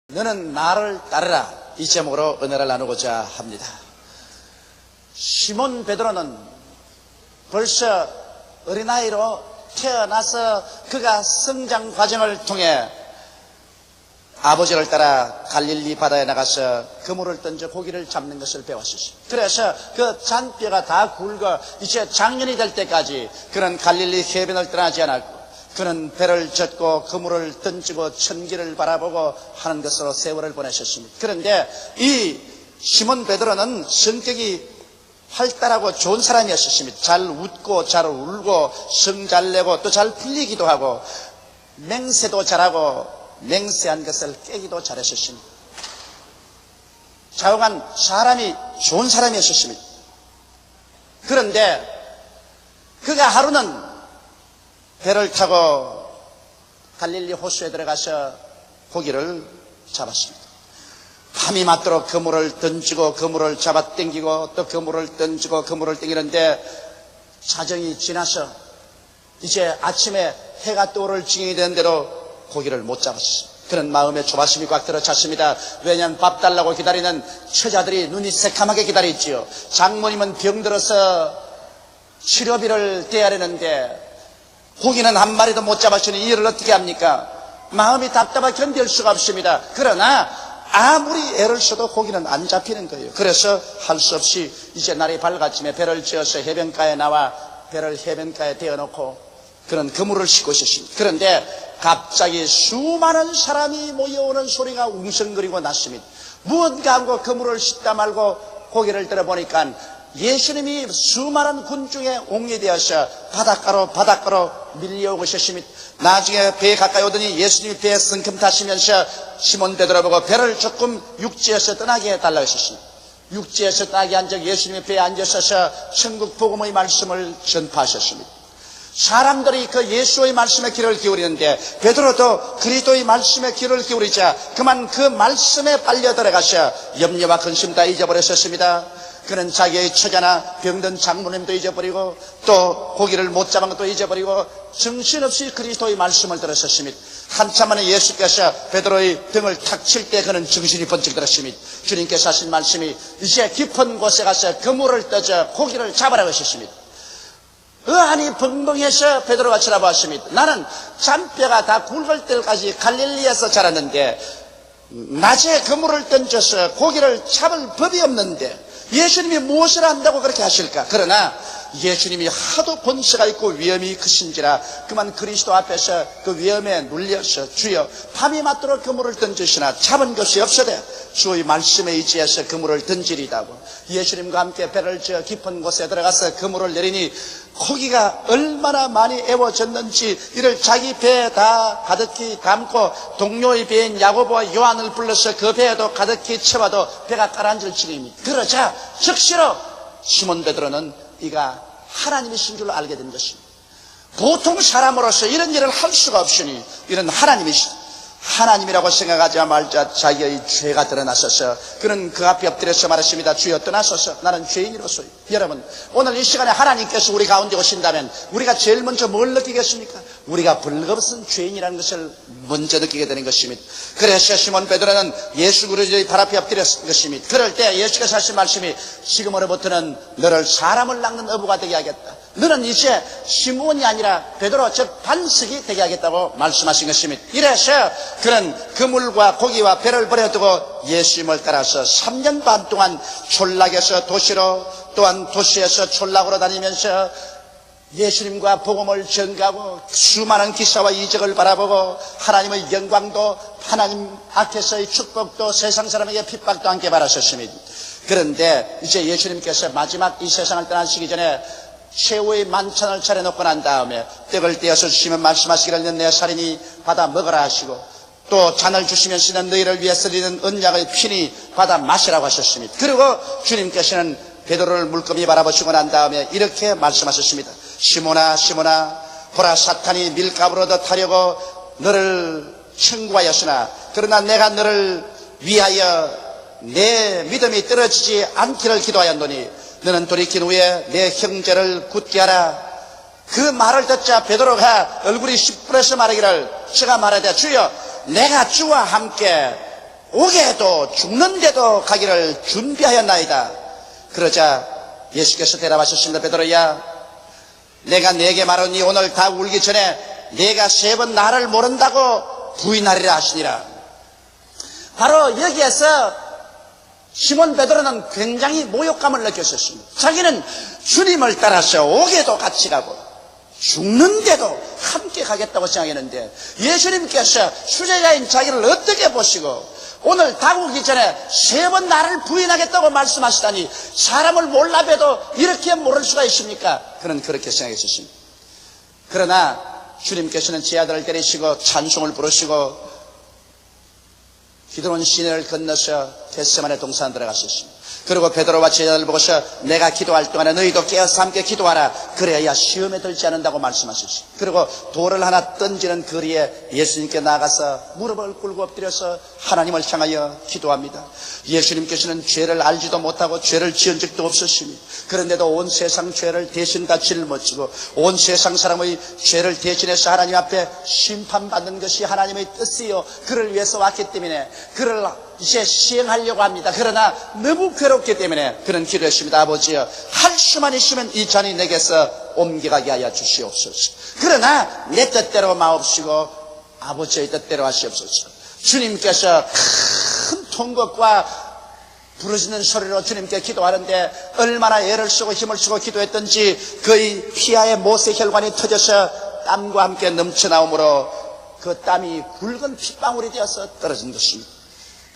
너는 나를 따르라, 이 제목으로 은혜를 나누고자 합니다. 시몬 베드로는 벌써 어린아이로 태어나서 그가 성장 과정을 통해 아버지를 따라 갈릴리 바다에 나가서 그물을 던져 고기를 잡는 것을 배웠었습니다. 그래서 그 잔뼈가 다 굵어 이제 장년이 될 때까지 그는 갈릴리 해변을 떠나지 않았고, 그는 배를 젓고 그물을 던지고 천기를 바라보고 하는 것으로 세월을 보내셨습니다. 그런데 이 시몬 베드로는 성격이 활달하고 좋은 사람이었습니다. 잘 웃고 잘 울고 성 잘 내고 또 잘 풀리기도 하고 맹세도 잘하고 맹세한 것을 깨기도 잘했었습니다. 자용한 사람이 좋은 사람이었습니다. 그런데 그가 하루는 배를 타고 갈릴리 호수에 들어가서 고기를 잡았습니다. 밤이 맞도록 그물을 던지고 그물을 잡아 당기고 또 그물을 던지고 그물을 당기는데 자정이 지나서 이제 아침에 해가 떠오를 지경이 되는데도 고기를 못 잡았어요. 그런 마음에 조바심이 꽉 들어 찼습니다. 왜냐하면 밥 달라고 기다리는 처자들이 눈이 새카맣게 기다리지요. 장모님은 병들어서 치료비를 떼야 하는데 고기는 한 마리도 못 잡았으니 이 일을 어떻게 합니까? 마음이 답답해 견딜 수가 없습니다. 그러나 아무리 애를 써도 고기는 안 잡히는 거예요. 그래서 할 수 없이 이제 날이 밝아짐에 배를 지어서 해변가에 나와 배를 해변가에 대어놓고 그런 그물을 싣고 있었습니다. 그런데 갑자기 수많은 사람이 모여오는 소리가 웅성거리고 났습니다. 무언가 하고 그물을 싣다 말고 고기를 들어보니까 예수님이 수많은 군중에 옹이되어서 바닷가로 밀려오고 있었습니다. 나중에 배에 가까이 오더니 예수님이 배에 성큼 타시면서 시몬 베드로 보고 배를 조금 육지에서 떠나게 해달라고 했었습니다. 육지에서 떠나게 한 적 예수님이 배에 앉으셔서 천국 복음의 말씀을 전파하셨습니다. 사람들이 그 예수의 말씀에 귀를 기울이는데 베드로도 그리스도의 말씀에 귀를 기울이자 그만 그 말씀에 빨려 들어가서 염려와 근심 다 잊어버렸었습니다. 그는 자기의 처자나 병든 장모님도 잊어버리고 또 고기를 못 잡은 것도 잊어버리고 정신없이 그리스도의 말씀을 들었었습니다. 한참 만에 예수께서 베드로의 등을 탁 칠 때 그는 정신이 번쩍 들었습니다. 주님께서 하신 말씀이 이제 깊은 곳에 가서 그물을 떠져 고기를 잡으라고 하셨습니다. 안이 벙벙해서 베드로가 쳐다보았습니다. 나는 잔뼈가 다 굵을 때까지 갈릴리에서 자랐는데 낮에 그물을 던져서 고기를 잡을 법이 없는데 예수님이 무엇을 한다고 그렇게 하실까? 그러나 예수님이 하도 권세가 있고 위엄이 크신지라 그만 그리스도 앞에서 그 위엄에 눌려서 주여 밤이 맞도록 그물을 던지시나 잡은 것이 없어되 주의 말씀에 의지해서 그물을 던지리다고 예수님과 함께 배를 지어 깊은 곳에 들어가서 그물을 내리니 고기가 얼마나 많이 애워졌는지 이를 자기 배에 다 가득히 담고 동료의 배인 야고보와 요한을 불러서 그 배에도 가득히 채워도 배가 가라앉을 지경입니다. 그러자 즉시로 시몬 베드로는 이가 하나님이신 줄 알게 된 것입니다. 보통 사람으로서 이런 일을 할 수가 없으니 이런 하나님이라고 생각하자 말자 자기의 죄가 드러나셔서 그는 그 앞에 엎드려서 말했습니다. 주여 떠나소서 나는 죄인이로소요. 여러분 오늘 이 시간에 하나님께서 우리 가운데 오신다면 우리가 제일 먼저 뭘 느끼겠습니까? 우리가 벌거벗은 죄인이라는 것을 먼저 느끼게 되는 것입니다. 그래서 시몬 베드로는 예수 그리스도의 발 앞에 엎드렸을 것입니다. 그럴 때 예수께서 하신 말씀이 지금으로부터는 너를 사람을 낚는 어부가 되게 하겠다. 너는 이제 시몬이 아니라 베드로 즉 반석이 되게 하겠다고 말씀하신 것입니다. 이래서 그는 그물과 고기와 배를 버려두고 예수님을 따라서 3년 반 동안 촌락에서 도시로 또한 도시에서 촌락으로 다니면서 예수님과 복음을 전가하고 수많은 기사와 이적을 바라보고 하나님의 영광도 하나님 앞에서의 축복도 세상 사람에게 핍박도 함께 받았었습니다. 그런데 이제 예수님께서 마지막 이 세상을 떠나시기 전에 최후의 만찬을 차려놓고 난 다음에 떡을 떼어서 주시면 말씀하시기를 내 살이니 받아 먹으라 하시고 또 잔을 주시면서는 너희를 위해 쓰리는 언약의 피니 받아 마시라고 하셨습니다. 그리고 주님께서는 베드로를 물끄미 바라보시고 난 다음에 이렇게 말씀하셨습니다. 시몬아 시몬아 보라 사탄이 밀가부로 더 타려고 너를 청구하였으나 그러나 내가 너를 위하여 내 믿음이 떨어지지 않기를 기도하였노니 너는 돌이킨 후에 내 형제를 굳게 하라. 그 말을 듣자 베드로가 얼굴이 시뻘어서 말하기를, 주가 말하되 주여 내가 주와 함께 오게도 죽는데도 가기를 준비하였나이다. 그러자 예수께서 대답하셨습니다. 베드로야, 내가 네게 말하니 오늘 다 울기 전에 네가 3번 나를 모른다고 부인하리라 하시니라. 바로 여기에서 시몬 베드로는 굉장히 모욕감을 느꼈었습니다. 자기는 주님을 따라서 오게도 같이 가고 죽는데도 함께 가겠다고 생각했는데 예수님께서 수제자인 자기를 어떻게 보시고 오늘 다구기 전에 3번 나를 부인하겠다고 말씀하시다니 사람을 몰라봬도 이렇게 모를 수가 있습니까? 그는 그렇게 생각했었습니다. 그러나 주님께서는 제 아들을 때리시고 찬송을 부르시고 기드론 시내를 건너서 겟세마네 동산 들어갔었습니다. 그리고 베드로와 제자들 보고서 내가 기도할 동안에 너희도 깨어서 함께 기도하라. 그래야 시험에 들지 않는다고 말씀하셨습니다. 그리고 돌을 하나 던지는 거리에 예수님께 나가서 무릎을 꿇고 엎드려서 하나님을 향하여 기도합니다. 예수님께서는 죄를 알지도 못하고 죄를 지은 적도 없으십니다. 그런데도 온 세상 죄를 대신 다 짊어지고 온 세상 사람의 죄를 대신해서 하나님 앞에 심판받는 것이 하나님의 뜻이요 그를 위해서 왔기 때문에 그를 이제 시행하려고 합니다. 그러나 너무 괴롭기 때문에 그는 기도했습니다. 아버지여, 할 수만 있으면 이 잔이 내게서 옮겨가게 하여 주시옵소서. 그러나 내 뜻대로 마옵시고 아버지의 뜻대로 하시옵소서. 주님께서 큰 통곡과 부르짖는 소리로 주님께 기도하는데 얼마나 애를 쓰고 힘을 쓰고 기도했던지 그의 피하의 못의 혈관이 터져서 땀과 함께 넘쳐나오므로 그 땀이 굵은 핏방울이 되어서 떨어진 것입니다.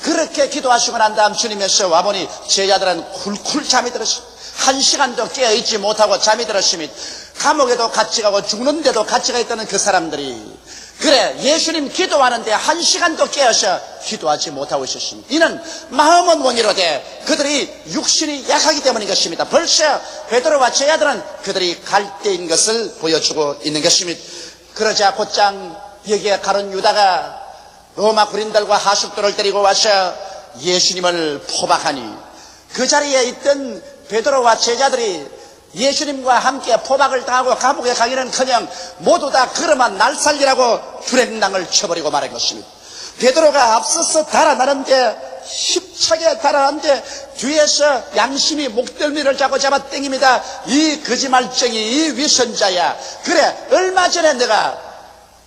그렇게 기도하시고 난 다음 주님께서 와보니 제자들은 쿨쿨 잠이 들었습니다. 1시간도 깨어있지 못하고 잠이 들었습니다. 감옥에도 같이 가고 죽는데도 같이 가 있다는 그 사람들이 그래 예수님 기도하는데 1시간도 깨어서 기도하지 못하고 있었습니다. 이는 마음은 원이로되 그들이 육신이 약하기 때문인 것입니다. 벌써 베드로와 제자들은 그들이 갈대인 것을 보여주고 있는 것입니다. 그러자 곧장 여기에 가룟 유다가 로마 군인들과 하숙들을 데리고 와서 예수님을 포박하니 그 자리에 있던 베드로와 제자들이 예수님과 함께 포박을 당하고 감옥에 가기는커녕 모두 다 걸어만 날살리라고 주랭랑을 쳐버리고 말한 것입니다. 베드로가 앞서서 달아나는데 힘차게 달아나는데 뒤에서 양심이 목덜미를 잡아 땡깁니다. 이 거짓말쟁이, 이 위선자야. 그래 얼마 전에 내가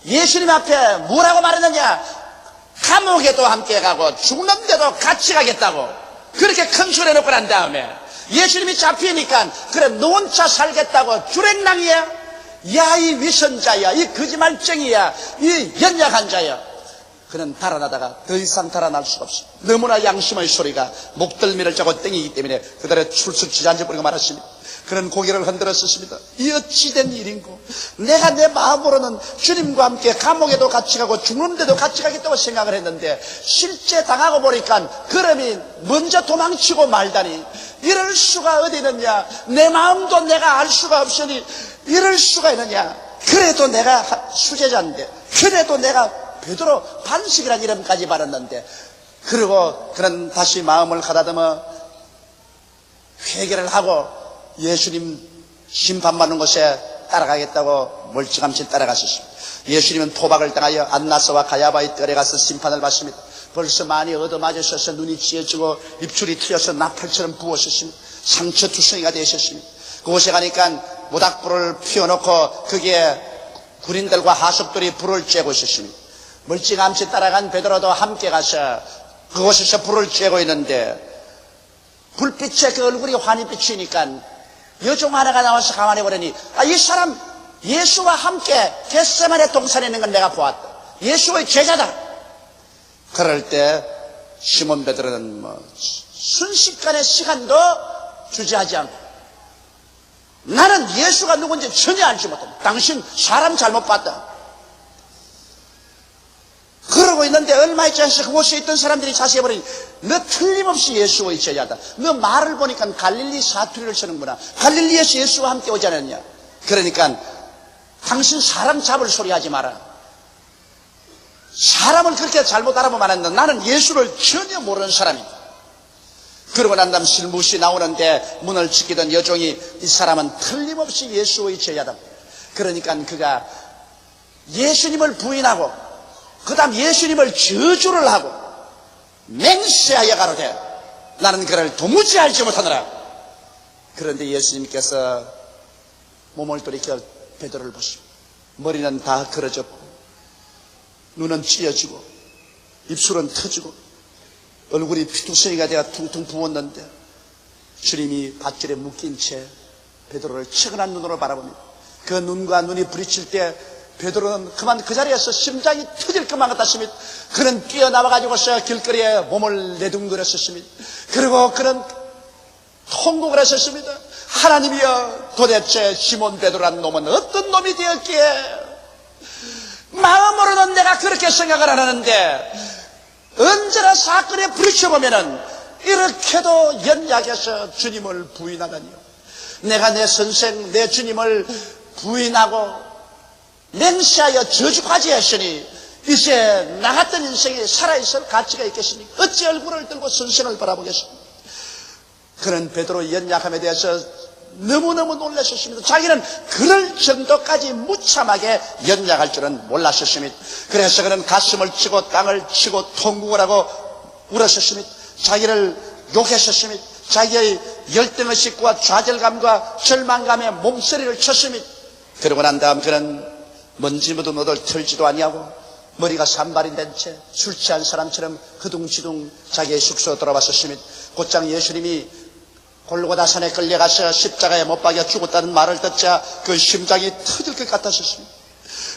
예수님 앞에 뭐라고 말했느냐? 감옥에도 함께 가고 죽는데도 같이 가겠다고 그렇게 큰 소리 해놓고 난 다음에 예수님이 잡히니까 그래 너 혼자 살겠다고 주랭랑이야? 야, 이 위선자야, 이 거짓말쟁이야, 이 연약한 자야. 그는 달아나다가 더 이상 달아날 수가 없어. 너무나 양심의 소리가 목덜미를 잡고 땡기기 때문에 그들의 출석지지 앉아버리고 말았습니다. 그는 고개를 흔들었습니다. 이 어찌된 일인고 내가 내 마음으로는 주님과 함께 감옥에도 같이 가고 죽는데도 같이 가겠다고 생각을 했는데 실제 당하고 보니까 그럼이 먼저 도망치고 말다니 이럴 수가 어디 있느냐. 내 마음도 내가 알 수가 없으니 이럴 수가 있느냐. 그래도 내가 수제자인데 그래도 내가 베드로 반식이라는 이름까지 받았는데 그리고 그는 다시 마음을 가다듬어 회개를 하고 예수님 심판받는 곳에 따라가겠다고 멀찌감치 따라갔습니다. 예수님은 포박을 당하여 안나스와 가야바의 뜰에 가서 심판을 받습니다. 벌써 많이 얻어맞으셔서 눈이 찌어지고 입술이 트여서 나팔처럼 부었었습니다. 상처 투성이가 되셨습니다. 그곳에 가니까 모닥불을 피워놓고 거기에 군인들과 하숙들이 불을 쬐고 있었습니다. 멀찌감치 따라간 베드로도 함께 가서 그곳에서 불을 쬐고 있는데 불빛에 그 얼굴이 환히 비치니까 여종 하나가 나와서 가만히 보더니 이 사람 예수와 함께 겟세마네 동산에 있는 건 내가 보았다. 예수의 제자다. 그럴 때 시몬 베드로는 순식간의 시간도 주저하지 않고 나는 예수가 누군지 전혀 알지 못한다. 당신 사람 잘못 봤다. 그러고 있는데 얼마 있지 않아서 그곳에 있던 사람들이 자세히 보니 너 틀림없이 예수의 제자다. 너 말을 보니까 갈릴리 사투리를 쓰는구나. 갈릴리에서 예수와 함께 오지 않았냐. 그러니까 당신 사람 잡을 소리 하지 마라. 사람을 그렇게 잘못 알아보면 안 한다. 나는 예수를 전혀 모르는 사람이다. 그러고 난 다음 실무시 나오는데 문을 지키던 여종이 이 사람은 틀림없이 예수의 제자다. 그러니까 그가 예수님을 부인하고 그 다음 예수님을 저주를 하고 맹세하여 가로되 나는 그를 도무지 알지 못하노라. 그런데 예수님께서 몸을 돌이켜 베드로를 보시고 머리는 다 걸어졌고 눈은 찢어지고 입술은 터지고 얼굴이 피투성이가 되어 퉁퉁 부었는데 주님이 밧줄에 묶인 채 베드로를 측은한 눈으로 바라봅니다. 그 눈과 눈이 부딪힐 때 베드로는 그만 그 자리에서 심장이 터질 것만 같았습니다. 그는 뛰어나와가지고서 길거리에 몸을 내둥그렸었습니다. 그리고 그는 통곡을 했었습니다. 하나님이여, 도대체 시몬 베드로라는 놈은 어떤 놈이 되었기에 마음으로는 내가 그렇게 생각을 안 하는데 언제나 사건에 부딪혀보면은 이렇게도 연약해서 주님을 부인하다니요. 내가 내 선생 내 주님을 부인하고 맹세하여 저주까지 했으니 이제 나 같은 인생이 살아있을 가치가 있겠습니까? 어찌 얼굴을 들고 선생을 바라보겠습니까? 그는 베드로의 연약함에 대해서 너무너무 놀랐었습니다. 자기는 그럴 정도까지 무참하게 연약할 줄은 몰랐었습니다. 그래서 그는 가슴을 치고 땅을 치고 통곡을 하고 울었었습니다. 자기를 욕했었습니다. 자기의 열등의 식과 좌절감과 절망감에 몸서리를 쳤습니다. 그러고 난 다음 그는 먼지 묻은 옷을 털지도 아니하고 머리가 산발이 된 채 술 취한 사람처럼 그둥지둥 자기의 숙소로 돌아왔었습니다. 곧장 예수님이 골고다 산에 끌려가서 십자가에 못 박여 죽었다는 말을 듣자 그 심장이 터질 것 같았었습니다.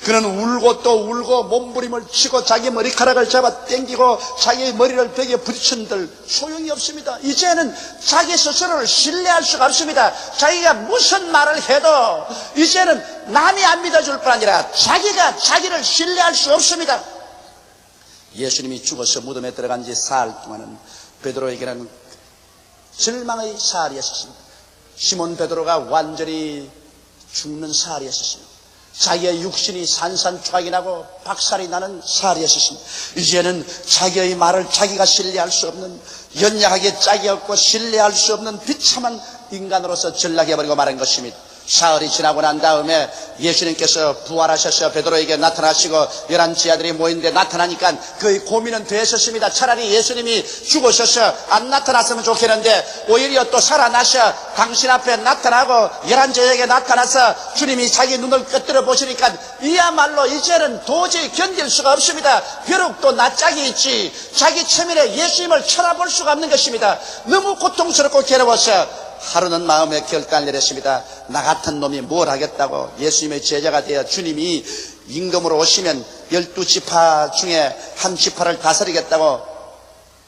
그는 울고 또 울고 몸부림을 치고 자기 머리카락을 잡아 당기고 자기의 머리를 벽에 부딪힌들 소용이 없습니다. 이제는 자기 스스로를 신뢰할 수가 없습니다. 자기가 무슨 말을 해도 이제는 남이 안 믿어줄 뿐 아니라 자기가 자기를 신뢰할 수 없습니다. 예수님이 죽어서 무덤에 들어간 지 사흘 동안은 베드로에게는 절망의 사흘이었습니다. 시몬 베드로가 완전히 죽는 사흘이었습니다. 자기의 육신이 산산조각이 나고 박살이 나는 사흘이었습니다. 이제는 자기의 말을 자기가 신뢰할 수 없는, 연약하게 짝이 없고 신뢰할 수 없는 비참한 인간으로서 전락해버리고 말한 것입니다. 사흘이 지나고 난 다음에 예수님께서 부활하셔서 베드로에게 나타나시고 11 아들이 모이는데 나타나니까 그의 고민은 되었습니다. 차라리 예수님이 죽으셔서 안 나타났으면 좋겠는데 오히려 또 살아나셔 당신 앞에 나타나고 11제에게 나타나서 주님이 자기 눈을 끄뜨려 보시니까 이야말로 이제는 도저히 견딜 수가 없습니다. 벼룩 또 낯짝이 있지 자기 체면에 예수님을 쳐다볼 수가 없는 것입니다. 너무 고통스럽고 괴로워서 하루는 마음에 결단을 내렸습니다. 나 같은 놈이 뭘 하겠다고 예수님의 제자가 되어 주님이 임금으로 오시면 12지파 중에 한 지파를 다스리겠다고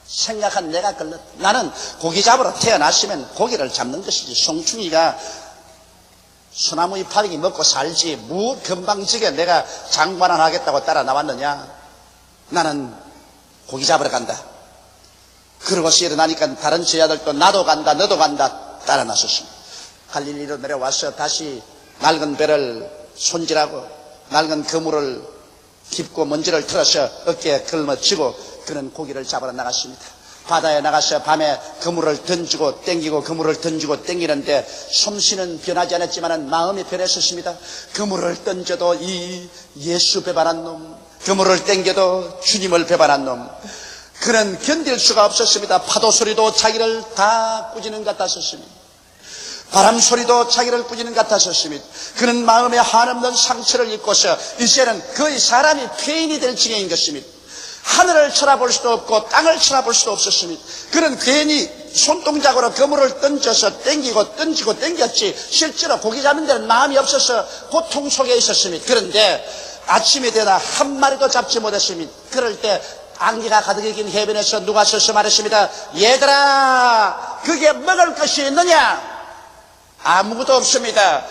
생각한 내가 걸렸다. 나는 고기 잡으러 태어났으면 고기를 잡는 것이지 송충이가 소나무 이파리기 먹고 살지 무 건방지게 내가 장관 안 하겠다고 따라 나왔느냐. 나는 고기 잡으러 간다. 그러고서 일어나니까 다른 제자들도 나도 간다 너도 간다 따라 나섰습니다. 갈릴리로 내려와서 다시 낡은 배를 손질하고 낡은 그물을 깁고 먼지를 털어서 어깨에 걸머쥐고 그는 고기를 잡으러 나갔습니다. 바다에 나가서 밤에 그물을 던지고 땡기고 그물을 던지고 땡기는데 솜씨는 변하지 않았지만 마음이 변했었습니다. 그물을 던져도 이 예수 배반한 놈, 그물을 땡겨도 주님을 배반한 놈, 그는 견딜 수가 없었습니다. 파도 소리도 자기를 다 꾸짖는 것 같았습니다. 바람 소리도 자기를 꾸짖는 것 같았습니다. 그는 마음에 한없는 상처를 입고서 이제는 거의 사람이 폐인이 될 지경인 것입니다. 하늘을 쳐다볼 수도 없고 땅을 쳐다볼 수도 없었습니다. 그는 괜히 손동작으로 그물을 던져서 땡기고 던지고 땡겼지 실제로 고기 잡는 데는 마음이 없어서 고통 속에 있었습니다. 그런데 아침이 되나 한 마리도 잡지 못했습니다. 그럴 때 안개가 가득히 긴 해변에서 누가 서서 말했습니다. 얘들아, 그게 먹을 것이 있느냐? 아무것도 없습니다.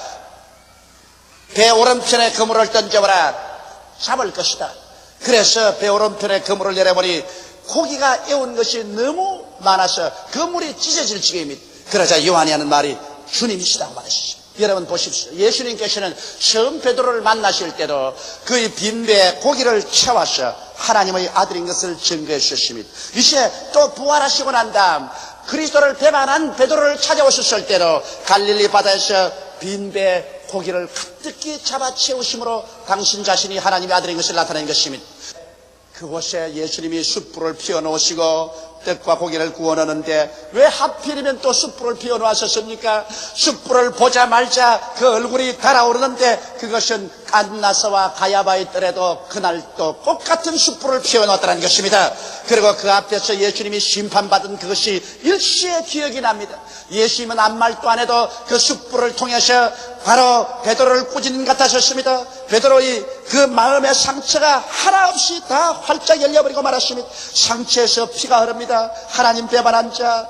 배 오른편에 그물을 던져봐라. 잡을 것이다. 그래서 배 오른편에 그물을 내려보니 고기가 애운 것이 너무 많아서 그물이 찢어질 지경입니다. 그러자 요한이 하는 말이 주님이시다고 말했습니다. 여러분 보십시오. 예수님께서는 처음 베드로를 만나실 때도 그의 빈배에 고기를 채워서 하나님의 아들인 것을 증거해 주셨습니다. 이제 또 부활하시고 난 다음 그리스도를 배반한 베드로를 찾아오셨을 때로 갈릴리 바다에서 빈배 고기를 가득히 잡아 채우심으로 당신 자신이 하나님의 아들인 것을 나타낸 것입니다. 그곳에 예수님이 숯불을 피워놓으시고 떡과 고기를 구워놓는데 왜 하필이면 또 숯불을 피워놓으셨습니까? 숯불을 보자마자 그 얼굴이 달아오르는데 그것은 안나서와 가야바의 뜰에도 그날 또 똑같은 숯불을 피워놓았다는 것입니다. 그리고 그 앞에서 예수님이 심판받은 그것이 일시에 기억이 납니다. 예수님은 아무 말도 안 해도 그 숯불을 통해서 바로 베드로를 꾸짖는 것 같았습니다. 베드로의 그 마음의 상처가 하나 없이 다 활짝 열려버리고 말았습니다. 상처에서 피가 흐릅니다. 하나님 배반한 자,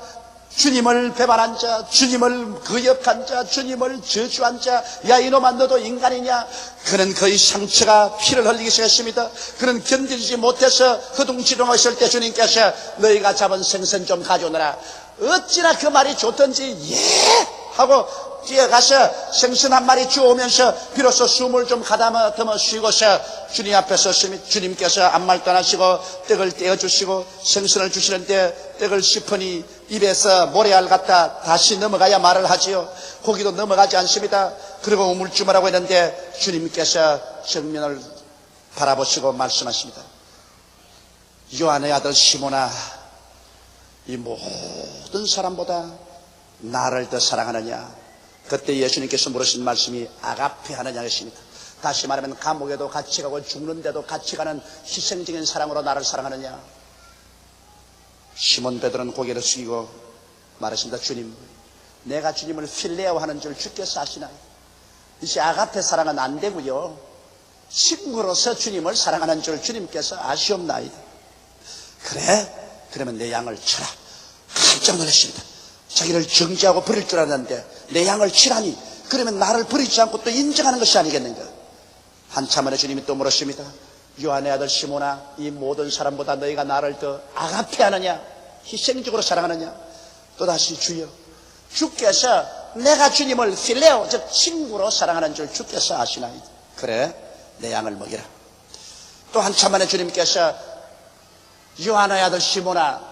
주님을 배반한 자, 주님을 거역한 자, 주님을 저주한 자, 야 이놈아 너도 인간이냐? 그는 그의 상처가 피를 흘리기 시작했습니다. 그는 견디지 못해서 허둥지둥했을 때 주님께서 너희가 잡은 생선 좀 가져오너라. 어찌나 그 말이 좋던지 예 하고 뛰어가서 생선 한 마리 주오면서 비로소 숨을 좀 가다듬어 쉬고서 주님 앞에 섰습니다. 주님께서 아무 말도 안 하시고 떡을 떼어주시고 생선을 주시는데 떡을 씹으니 입에서 모래알 같다 다시 넘어가야 말을 하지요. 고기도 넘어가지 않습니다. 그리고 우물쭈물하고 있는데 주님께서 정면을 바라보시고 말씀하십니다. 요한의 아들 시몬아, 이 모든 사람보다 나를 더 사랑하느냐? 그때 예수님께서 물으신 말씀이 아가페 하느냐 했습니다. 다시 말하면 감옥에도 같이 가고 죽는데도 같이 가는 희생적인 사랑으로 나를 사랑하느냐? 시몬 베드로는 고개를 숙이고 말했습니다. 주님, 내가 주님을 필레오 하는 줄 주께서 아시나요? 이제 아가페 사랑은 안 되고요, 친구로서 주님을 사랑하는 줄 주님께서 아시옵나이다. 그래? 그러면 내 양을 쳐라. 깜짝 놀랐습니다. 자기를 정죄하고 버릴 줄 알았는데 내 양을 치라니, 그러면 나를 버리지 않고 또 인정하는 것이 아니겠는가? 한참 만에 주님이 또 물었습니다. 요한의 아들 시몬아, 이 모든 사람보다 너희가 나를 더 아가페하느냐? 희생적으로 사랑하느냐? 또다시 주여, 주께서 내가 주님을 필레오, 즉 친구로 사랑하는 줄 주께서 아시나이다. 그래, 내 양을 먹이라. 또 한참 만에 주님께서 요한의 아들 시몬아,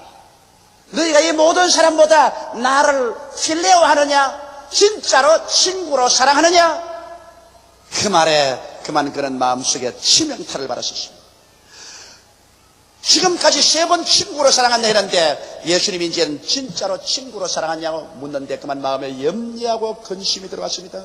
너희가 이 모든 사람보다 나를 필레오 하느냐? 진짜로 친구로 사랑하느냐? 그 말에 그만 그는 마음속에 치명타를 받았습니다. 지금까지 3번 친구로 사랑한다 했는데 예수님이 이제는 진짜로 친구로 사랑하냐고 묻는데 그만 마음에 염려하고 근심이 들어왔습니다.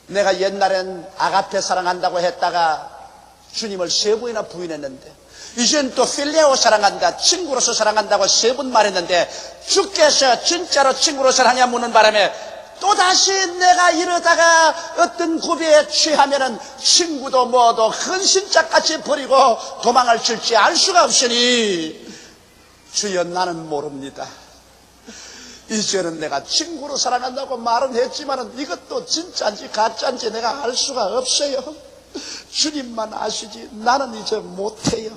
내가 옛날엔 아가페 사랑한다고 했다가 주님을 3번이나 부인했는데 이젠 또 필레오 사랑한다, 친구로서 사랑한다고 3번 말했는데 주께서 진짜로 친구로 사랑하냐 묻는 바람에 또다시 내가 이러다가 어떤 고비에 취하면은 친구도 뭐도 헌신짝같이 버리고 도망을 칠지 알 수가 없으니 주여, 나는 모릅니다. 이제는 내가 친구로 사랑한다고 말은 했지만은 이것도 진짜인지 가짜인지 내가 알 수가 없어요. 주님만 아시지 나는 이제 못해요.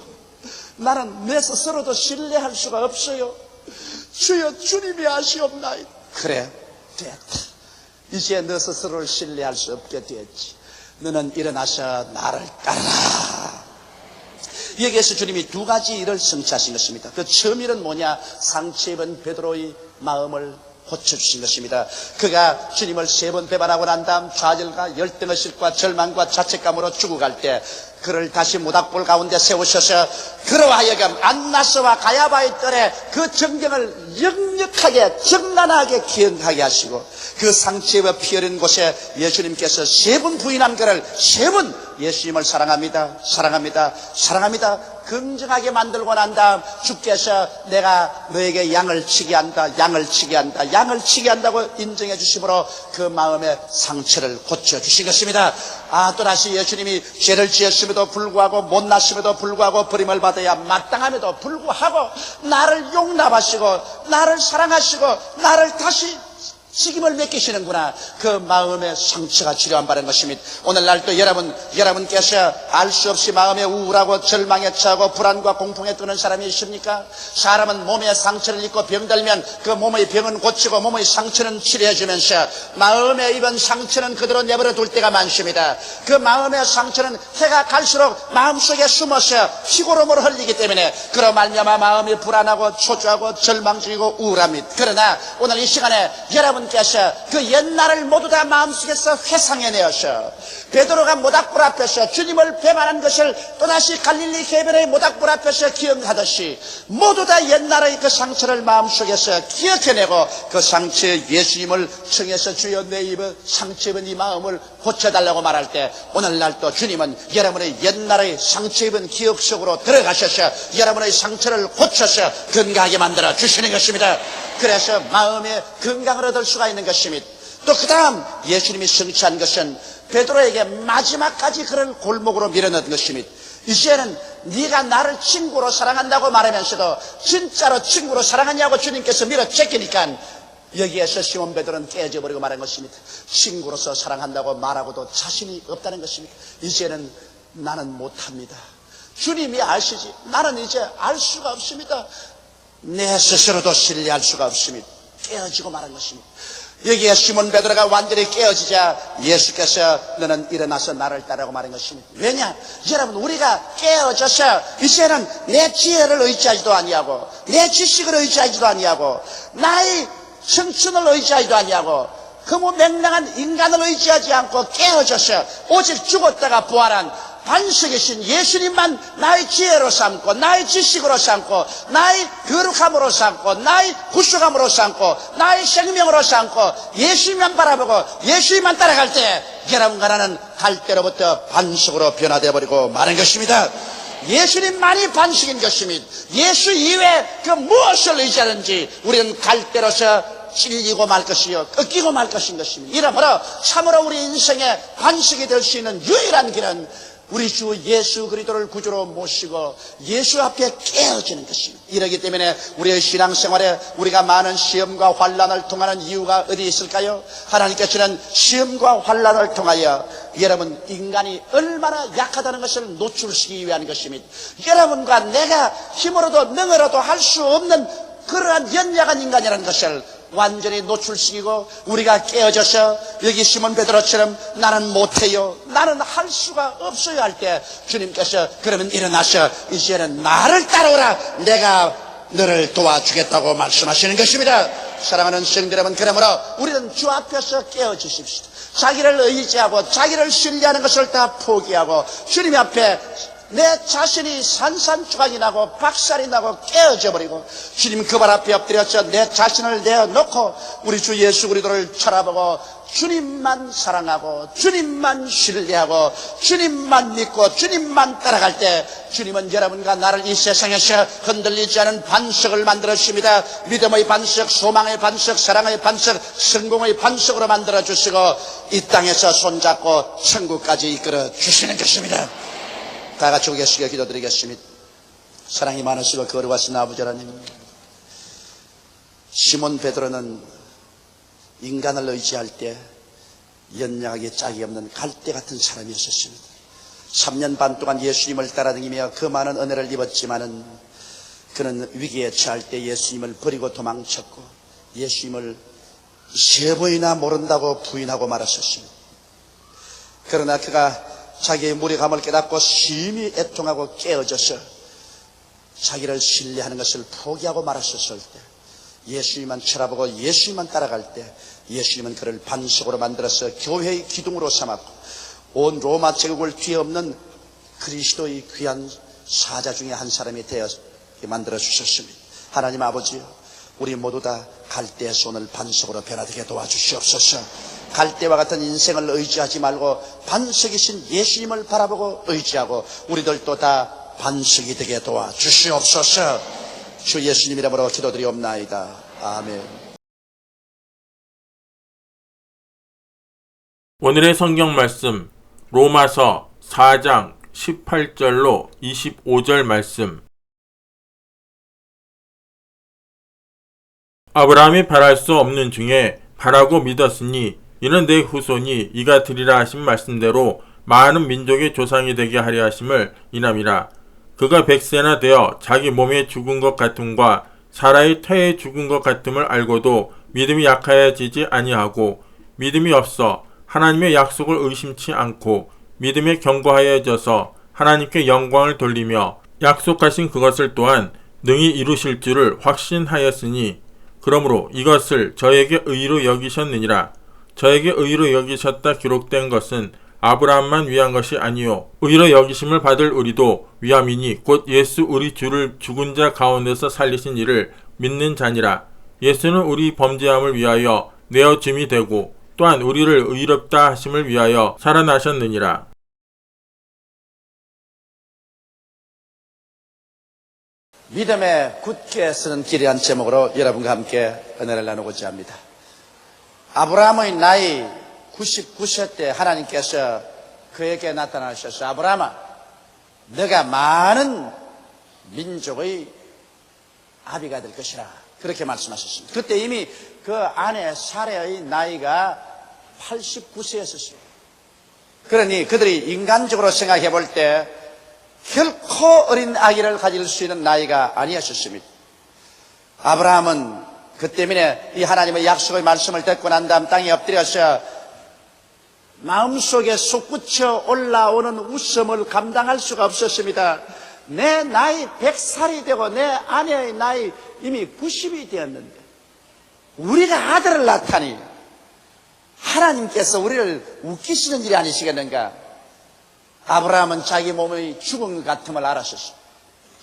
나는 내 스스로도 신뢰할 수가 없어요. 주여, 주님이 아시옵나이다. 그래, 됐다. 이제 너 스스로를 신뢰할 수 없게 됐지. 너는 일어나서 나를 따르라. 여기에서 주님이 2가지 일을 성취하신 것입니다. 그 처음 일은 뭐냐? 상처 입은 베드로의 마음을 고쳐주신 것입니다. 그가 주님을 3번 배반하고 난 다음 좌절과 열등의식과 절망과 자책감으로 죽어갈 때 그를 다시 모닥불 가운데 세우셔서 그로 하여금 안나스와 가야바의 뜰에 그 정경을 역력하게 정난하게 기억하게 하시고 그 상처에 피 흘린 곳에 예수님께서 3번 부인한 그를 3번 예수님을 사랑합니다, 사랑합니다, 사랑합니다 긍정하게 만들고 난 다음 주께서 내가 너에게 양을 치게 한다, 양을 치게 한다, 양을 치게 한다고 인정해 주심으로 그 마음의 상처를 고쳐주신 것입니다. 또다시 예수님이 죄를 지었음에도 불구하고 못났음에도 불구하고 버림을 받아야 마땅함에도 불구하고 나를 용납하시고 나를 사랑하시고 나를 다시 책임을 맡기시는구나. 그 마음의 상처가 치료한 바라는 것입니다. 오늘날 또 여러분께서 알 수 없이 마음에 우울하고 절망에 처하고 불안과 공포에 뜨는 사람이 있습니까? 사람은 몸에 상처를 입고 병들면 그 몸의 병은 고치고 몸의 상처는 치료해 주면서 마음에 입은 상처는 그대로 내버려 둘 때가 많습니다. 그 마음의 상처는 해가 갈수록 마음속에 숨어서 피고름으로 흘리기 때문에 그로 말미암아 마음이 불안하고 초조하고 절망적이고 우울합니다. 그러나 오늘 이 시간에 여러분께서 그 옛날을 모두 다 마음속에서 회상해내어서 베드로가 모닥불 앞에서 주님을 배반한 것을 또다시 갈릴리 해변의 모닥불 앞에서 기억하듯이 모두 다 옛날의 그 상처를 마음속에서 기억해내고 그 상처에 예수님을 청해서 주여 내 입에 상처 입은 이 마음을 고쳐달라고 말할 때 오늘날 또 주님은 여러분의 옛날의 상처 입은 기억 속으로 들어가셔서 여러분의 상처를 고쳐서 건강하게 만들어 주시는 것입니다. 그래서 마음의 건강을 얻을 수가 있는 것입니다. 또 그 다음 예수님이 성취한 것은 베드로에게 마지막까지 그를 골목으로 밀어넣은 것입니다. 이제는 네가 나를 친구로 사랑한다고 말하면서도 진짜로 친구로 사랑하냐고 주님께서 밀어제끼니까 여기에서 시몬 베드로는 깨져버리고 말한 것입니다. 친구로서 사랑한다고 말하고도 자신이 없다는 것입니다. 이제는 나는 못합니다. 주님이 아시지 나는 이제 알 수가 없습니다. 내 스스로도 신뢰할 수가 없습니다. 깨어지고 말한 것입니다. 여기에 시몬 베드로가 완전히 깨어지자 예수께서 너는 일어나서 나를 따르고 말한 것입니다. 왜냐? 여러분 우리가 깨어져서 이제는 내 지혜를 의지하지도 아니하고 내 지식을 의지하지도 아니하고 나의 청춘을 의지하지도 아니하고 그 맹랑한 인간을 의지하지 않고 깨어져서 오직 죽었다가 부활한 반석이신 예수님만 나의 지혜로 삼고 나의 지식으로 삼고 나의 거룩함으로 삼고 나의 구속함으로 삼고 나의 생명으로 삼고 예수님만 바라보고 예수님만 따라갈 때 여러분과 나는 갈대로부터 반석으로 변화되어 버리고 마는 것입니다. 예수님만이 반석인 것입니다. 예수 이외에 그 무엇을 의지하는지 우리는 갈대로서 찔리고 말 것이요 꺾이고 말 것인 것입니다. 이러므로 참으로 우리 인생의 반석이 될 수 있는 유일한 길은 우리 주 예수 그리스도를 구주로 모시고 예수 앞에 깨어지는 것입니다. 이러기 때문에 우리의 신앙생활에 우리가 많은 시험과 환난을 통하는 이유가 어디 있을까요? 하나님께서는 시험과 환난을 통하여 여러분 인간이 얼마나 약하다는 것을 노출시키기 위한 것입니다. 여러분과 내가 힘으로도 능으로도 할 수 없는 그러한 연약한 인간이라는 것을 완전히 노출시키고 우리가 깨어져서 여기 시몬 베드로처럼 나는 못해요 나는 할 수가 없어요 할 때 주님께서 그러면 일어나서 이제는 나를 따라오라 내가 너를 도와주겠다고 말씀하시는 것입니다. 사랑하는 성도 여러분, 그러므로 우리는 주 앞에서 깨어지십시오. 자기를 의지하고 자기를 신뢰하는 것을 다 포기하고 주님 앞에 내 자신이 산산조각이 나고 박살이 나고 깨어져 버리고 주님 그 발 앞에 엎드려서 내 자신을 내어놓고 우리 주 예수 그리스도를 쳐다보고 주님만 사랑하고 주님만 신뢰하고 주님만 믿고 주님만 따라갈 때 주님은 여러분과 나를 이 세상에서 흔들리지 않은 반석을 만들어 주십니다. 믿음의 반석, 소망의 반석, 사랑의 반석, 성공의 반석으로 만들어 주시고 이 땅에서 손잡고 천국까지 이끌어 주시는 것입니다. 다 같이 오겠시게 기도드리겠습니다. 사랑이 많으시고 거룩하신 아버지 하나님, 시몬 베드로는 인간을 의지할 때 연약하게 짝이 없는 갈대 같은 사람이었습니다. 3년 반 동안 예수님을 따라다니며 그 많은 은혜를 입었지만은 그는 위기에 처할 때 예수님을 버리고 도망쳤고 예수님을 3번이나 모른다고 부인하고 말았었습니다. 그러나 그가 자기의 무력함을 깨닫고 심히 애통하고 깨어져서 자기를 신뢰하는 것을 포기하고 말았었을 때 예수님만 쳐다보고 예수님만 따라갈 때 예수님은 그를 반석으로 만들어서 교회의 기둥으로 삼았고 온 로마 제국을 뒤엎는 그리스도의 귀한 사자 중에 한 사람이 되어 만들어 주셨습니다. 하나님 아버지요, 우리 모두 다 갈대의 손을 반석으로 변화되게 도와주시옵소서. 갈대와 같은 인생을 의지하지 말고 반석이신 예수님을 바라보고 의지하고 우리들도 다 반석이 되게 도와주시옵소서. 주 예수님 이름으로 기도드리옵나이다. 아멘. 오늘의 성경 말씀 로마서 4장 18절로 25절 말씀. 아브라함이 바랄 수 없는 중에 바라고 믿었으니 이는 내 후손이 이가 드리라 하신 말씀대로 많은 민족의 조상이 되게 하려 하심을 인함이라. 그가 100세나 되어 자기 몸에 죽은 것 같음과 사라의 태에 죽은 것 같음을 알고도 믿음이 약하여지지 아니하고 믿음이 없어 하나님의 약속을 의심치 않고 믿음에 견고하여져서 하나님께 영광을 돌리며 약속하신 그것을 또한 능히 이루실 줄을 확신하였으니 그러므로 이것을 저에게 의로 여기셨느니라. 저에게 의로 여기셨다 기록된 것은 아브라함만 위한 것이 아니요 의로 여기심을 받을 우리도 위함이니 곧 예수 우리 주를 죽은 자 가운데서 살리신 이를 믿는 자니라. 예수는 우리 범죄함을 위하여 내어짐이 되고 또한 우리를 의롭다 하심을 위하여 살아나셨느니라. 믿음에 굳게 서는 길이란 제목으로 여러분과 함께 은혜를 나누고자 합니다. 아브라함의 나이 99세 때 하나님께서 그에게 나타나셔서 아브라함아, 너가 많은 민족의 아비가 될 것이라 그렇게 말씀하셨습니다. 그때 이미 그 아내 사레의 나이가 89세였습니다. 그러니 그들이 인간적으로 생각해 볼 때 결코 어린 아기를 가질 수 있는 나이가 아니었습니다. 아브라함은 그 때문에 이 하나님의 약속의 말씀을 듣고 난 다음 땅에 엎드려서 마음속에 솟구쳐 올라오는 웃음을 감당할 수가 없었습니다. 내 나이 100살이 되고 내 아내의 나이 이미 90이 되었는데 우리가 아들을 낳다니 하나님께서 우리를 웃기시는 일이 아니시겠는가? 아브라함은 자기 몸의 죽음 같음을 알았었습니다.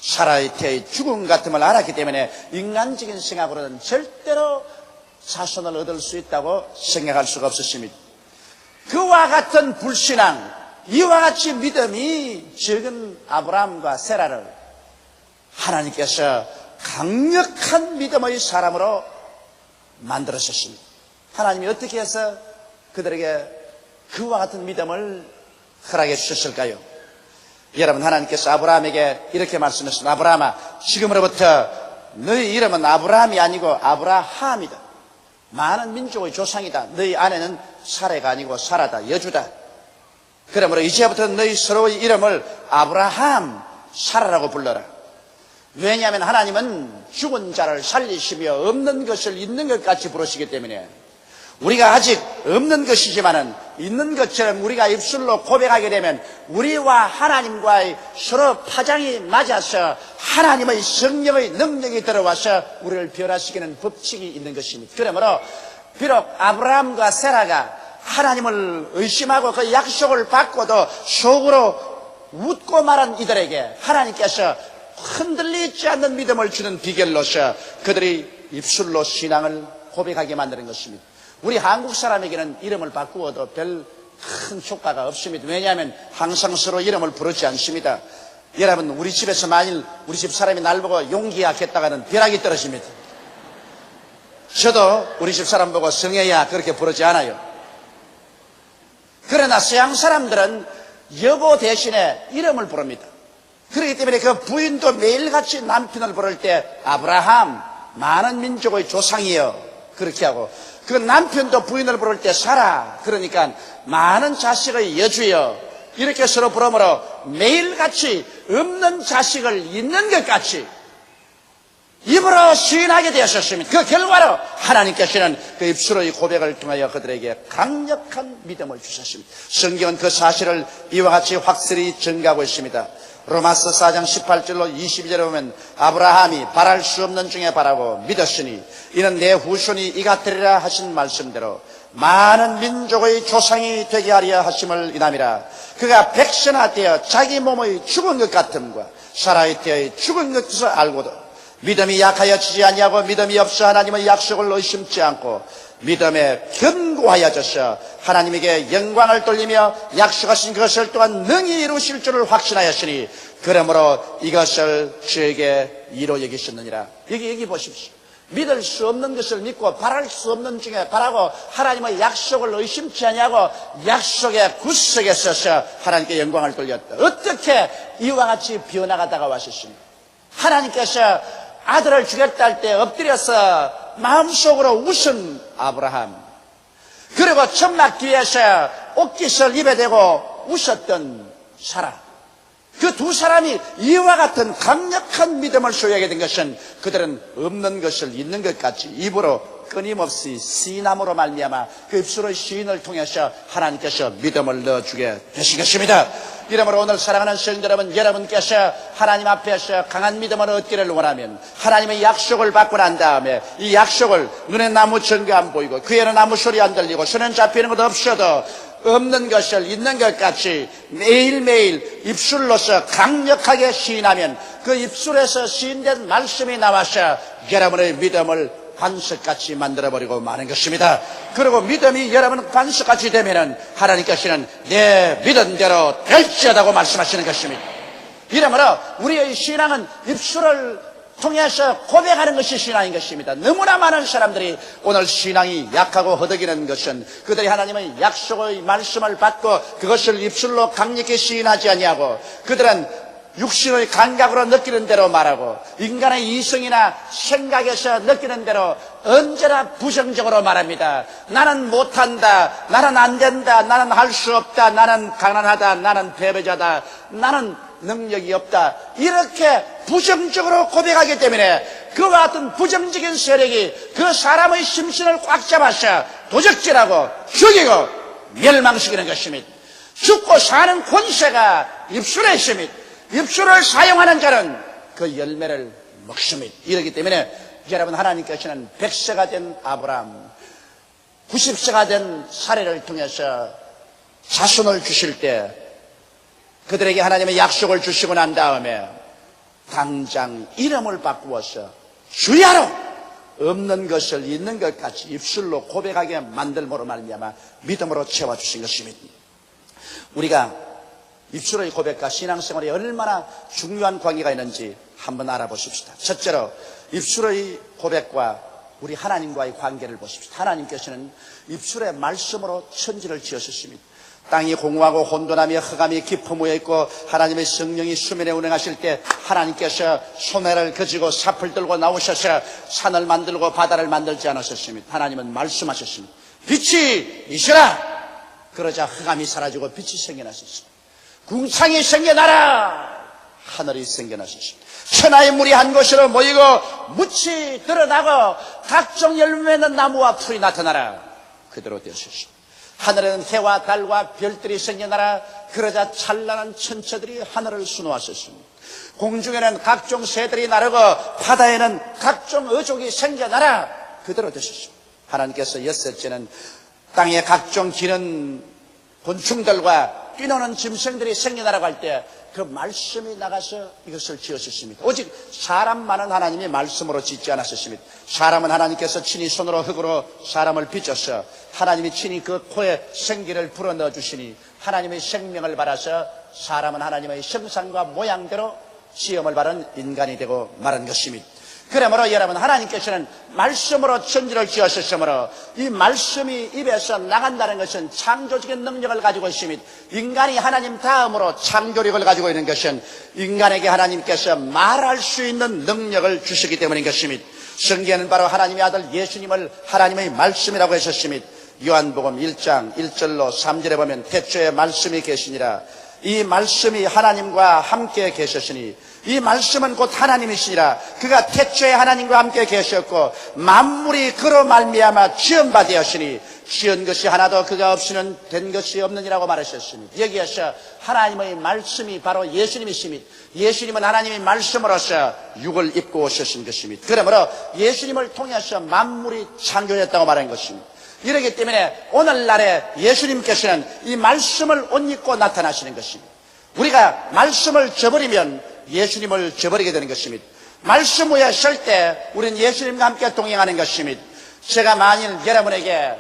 사라의 태의 죽음 같음을 알았기 때문에 인간적인 생각으로는 절대로 자손을 얻을 수 있다고 생각할 수가 없었습니다. 그와 같은 불신앙, 이와 같이 믿음이 적은 아브라함과 세라를 하나님께서 강력한 믿음의 사람으로 만들었습니다. 하나님이 어떻게 해서 그들에게 그와 같은 믿음을 허락해 주셨을까요? 여러분, 하나님께서 아브라함에게 이렇게 말씀하셨습니다. 아브라함아, 지금으로부터 너희 이름은 아브라함이 아니고 아브라함이다. 많은 민족의 조상이다. 너희 아내는 사레가 아니고 사라다, 여주다. 그러므로 이제부터 너희 서로의 이름을 아브라함, 사라라고 불러라. 왜냐하면 하나님은 죽은 자를 살리시며 없는 것을 있는 것 같이 부르시기 때문에 우리가 아직 없는 것이지만은 있는 것처럼 우리가 입술로 고백하게 되면 우리와 하나님과의 서로 파장이 맞아서 하나님의 성령의 능력이 들어와서 우리를 변화시키는 법칙이 있는 것입니다. 그러므로 비록 아브라함과 세라가 하나님을 의심하고 그 약속을 받고도 속으로 웃고 말한 이들에게 하나님께서 흔들리지 않는 믿음을 주는 비결로서 그들이 입술로 신앙을 고백하게 만드는 것입니다. 우리 한국 사람에게는 이름을 바꾸어도 별 큰 효과가 없습니다. 왜냐하면 항상 서로 이름을 부르지 않습니다. 여러분, 우리 집에서 만일 우리 집 사람이 날 보고 용기야 했다가는 벼락이 떨어집니다. 저도 우리 집 사람 보고 성혜야 그렇게 부르지 않아요. 그러나 서양 사람들은 여보 대신에 이름을 부릅니다. 그렇기 때문에 그 부인도 매일같이 남편을 부를 때 아브라함, 많은 민족의 조상이여 그렇게 하고, 그 남편도 부인을 부를 때 사라, 그러니까 많은 자식의 여주여 이렇게 서로 부르므로 매일같이 없는 자식을 있는 것 같이 입으로 시인하게 되었습니다. 그 결과로 하나님께서는 그 입술의 고백을 통하여 그들에게 강력한 믿음을 주셨습니다. 성경은 그 사실을 이와 같이 확실히 증가하고 있습니다. 로마서 4장 18절로 22절에 보면 아브라함이 바랄 수 없는 중에 바라고 믿었으니 이는 내 후손이 이가 되리라 하신 말씀대로 많은 민족의 조상이 되게 하려 하심을 인함이라. 그가 백세나 되어 자기 몸의 죽은 것 같음과 사라의 때의 죽은 것을 알고도 믿음이 약하여지지 아니하고 믿음이 없어 하나님의 약속을 의심치 않고 믿음에 견고하여져서 하나님에게 영광을 돌리며 약속하신 것을 또한 능히 이루실 줄을 확신하였으니 그러므로 이것을 저에게 이로 여기셨느니라. 여기 보십시오. 믿을 수 없는 것을 믿고 바랄 수 없는 중에 바라고 하나님의 약속을 의심치 아니하고 약속의 구석에 서서 하나님께 영광을 돌렸다. 어떻게 이와 같이 비어나가다가 왔었습니까? 하나님께서 아들을 주겠다 할 때 엎드려서 마음속으로 웃은 아브라함, 그리고 천막 뒤에서 옷깃을 입에 대고 웃었던 사람, 그 두 사람이 이와 같은 강력한 믿음을 소유하게 된 것은 그들은 없는 것을 있는 것 같이 입으로 끊임없이 시인함으로 말미암아 그 입술의 시인을 통해서 하나님께서 믿음을 넣어주게 되신 것입니다. 이러므로 오늘 사랑하는 성도 여러분, 여러분께서 하나님 앞에서 강한 믿음을 얻기를 원하면 하나님의 약속을 받고 난 다음에 이 약속을 눈에 나무 증거 안 보이고 귀에는 아무 소리 안 들리고 손에 잡히는 것 없어도 없는 것을 있는 것 같이 매일매일 입술로서 강력하게 시인하면 그 입술에서 시인된 말씀이 나와서 여러분의 믿음을 반석같이 만들어버리고 마는 것입니다. 그리고 믿음이 여러분 반석같이 되면은 하나님께서는 내 믿은 대로 될지어다고 말씀하시는 것입니다. 이러므로 우리의 신앙은 입술을 통해서 고백하는 것이 신앙인 것입니다. 너무나 많은 사람들이 오늘 신앙이 약하고 허덕이는 것은 그들이 하나님의 약속의 말씀을 받고 그것을 입술로 강력히 시인하지 아니하고 그들은 육신의 감각으로 느끼는 대로 말하고 인간의 이성이나 생각에서 느끼는 대로 언제나 부정적으로 말합니다. 나는 못한다, 나는 안 된다, 나는 할 수 없다, 나는 가난하다, 나는 패배자다, 나는 능력이 없다, 이렇게 부정적으로 고백하기 때문에 그와 같은 부정적인 세력이 그 사람의 심신을 꽉 잡아서 도적질하고 죽이고 멸망시키는 것입니다. 죽고 사는 권세가 입술에 있습니다. 입술을 사용하는 자는 그 열매를 먹습니다. 이렇기 때문에 여러분, 하나님께서는 100세가 된 아브라함, 90세가 된 사례를 통해서 자손을 주실 때 그들에게 하나님의 약속을 주시고 난 다음에 당장 이름을 바꾸어서 주야로 없는 것을 있는 것 같이 입술로 고백하게 만들므로 말미암아 믿음으로 채워주신 것입니다. 우리가 입술의 고백과 신앙생활에 얼마나 중요한 관계가 있는지 한번 알아보십시다. 첫째로 입술의 고백과 우리 하나님과의 관계를 보십시다. 하나님께서는 입술의 말씀으로 천지를 지으셨습니다. 땅이 공허하고 혼돈하며 흑암이 깊어무여 있고 하나님의 성령이 수면에 운행하실 때 하나님께서 소매를 그지고 삽을 들고 나오셔서 산을 만들고 바다를 만들지 않으셨습니다. 하나님은 말씀하셨습니다. 빛이 있으라. 그러자 흑암이 사라지고 빛이 생겨났습니다. 궁창이 생겨나라. 하늘이 생겨났습니다. 천하의 물이 한 곳으로 모이고 묻이 드러나고 각종 열매 맺는 나무와 풀이 나타나라. 그대로 되었습니다. 하늘에는 해와 달과 별들이 생겨나라. 그러자 찬란한 천체들이 하늘을 수놓았었습니다. 공중에는 각종 새들이 나르고 바다에는 각종 어족이 생겨나라. 그대로 되셨습니다. 하나님께서 여섯째는 땅에 각종 기는 곤충들과 뛰노는 짐승들이 생겨나라고 할 때 그 말씀이 나가서 이것을 지으셨습니다. 오직 사람만은 하나님이 말씀으로 짓지 않았습니다. 사람은 하나님께서 친히 손으로 흙으로 사람을 빚어서 하나님이 친히 그 코에 생기를 불어넣어 주시니 하나님의 생명을 받아서 사람은 하나님의 형상과 모양대로 시험을 받은 인간이 되고 말한 것입니다. 그러므로 여러분, 하나님께서는 말씀으로 천지를 지으셨으므로 이 말씀이 입에서 나간다는 것은 창조적인 능력을 가지고 있습니다. 인간이 하나님 다음으로 창조력을 가지고 있는 것은 인간에게 하나님께서 말할 수 있는 능력을 주시기 때문인 것입니다. 성경에는 바로 하나님의 아들 예수님을 하나님의 말씀이라고 하셨습니다. 요한복음 1장 1절로 3절에 보면 태초에 말씀이 계시니라. 이 말씀이 하나님과 함께 계셨으니 이 말씀은 곧 하나님이시니라. 그가 태초에 하나님과 함께 계셨고 만물이 그로 말미암아 지은 바 되었으니 지은 것이 하나도 그가 없이는 된 것이 없느니라고 말하셨습니다. 여기에서 하나님의 말씀이 바로 예수님이십니다. 예수님은 하나님의 말씀으로서 육을 입고 오셨은 것입니다. 그러므로 예수님을 통해서 만물이 창조됐다고 말한 것입니다. 이러기 때문에 오늘날에 예수님께서는 이 말씀을 옷 입고 나타나시는 것입니다. 우리가 말씀을 저버리면 예수님을 저버리게 되는 것입니다. 말씀 위에 설 때 우리는 예수님과 함께 동행하는 것입니다. 제가 만일 여러분에게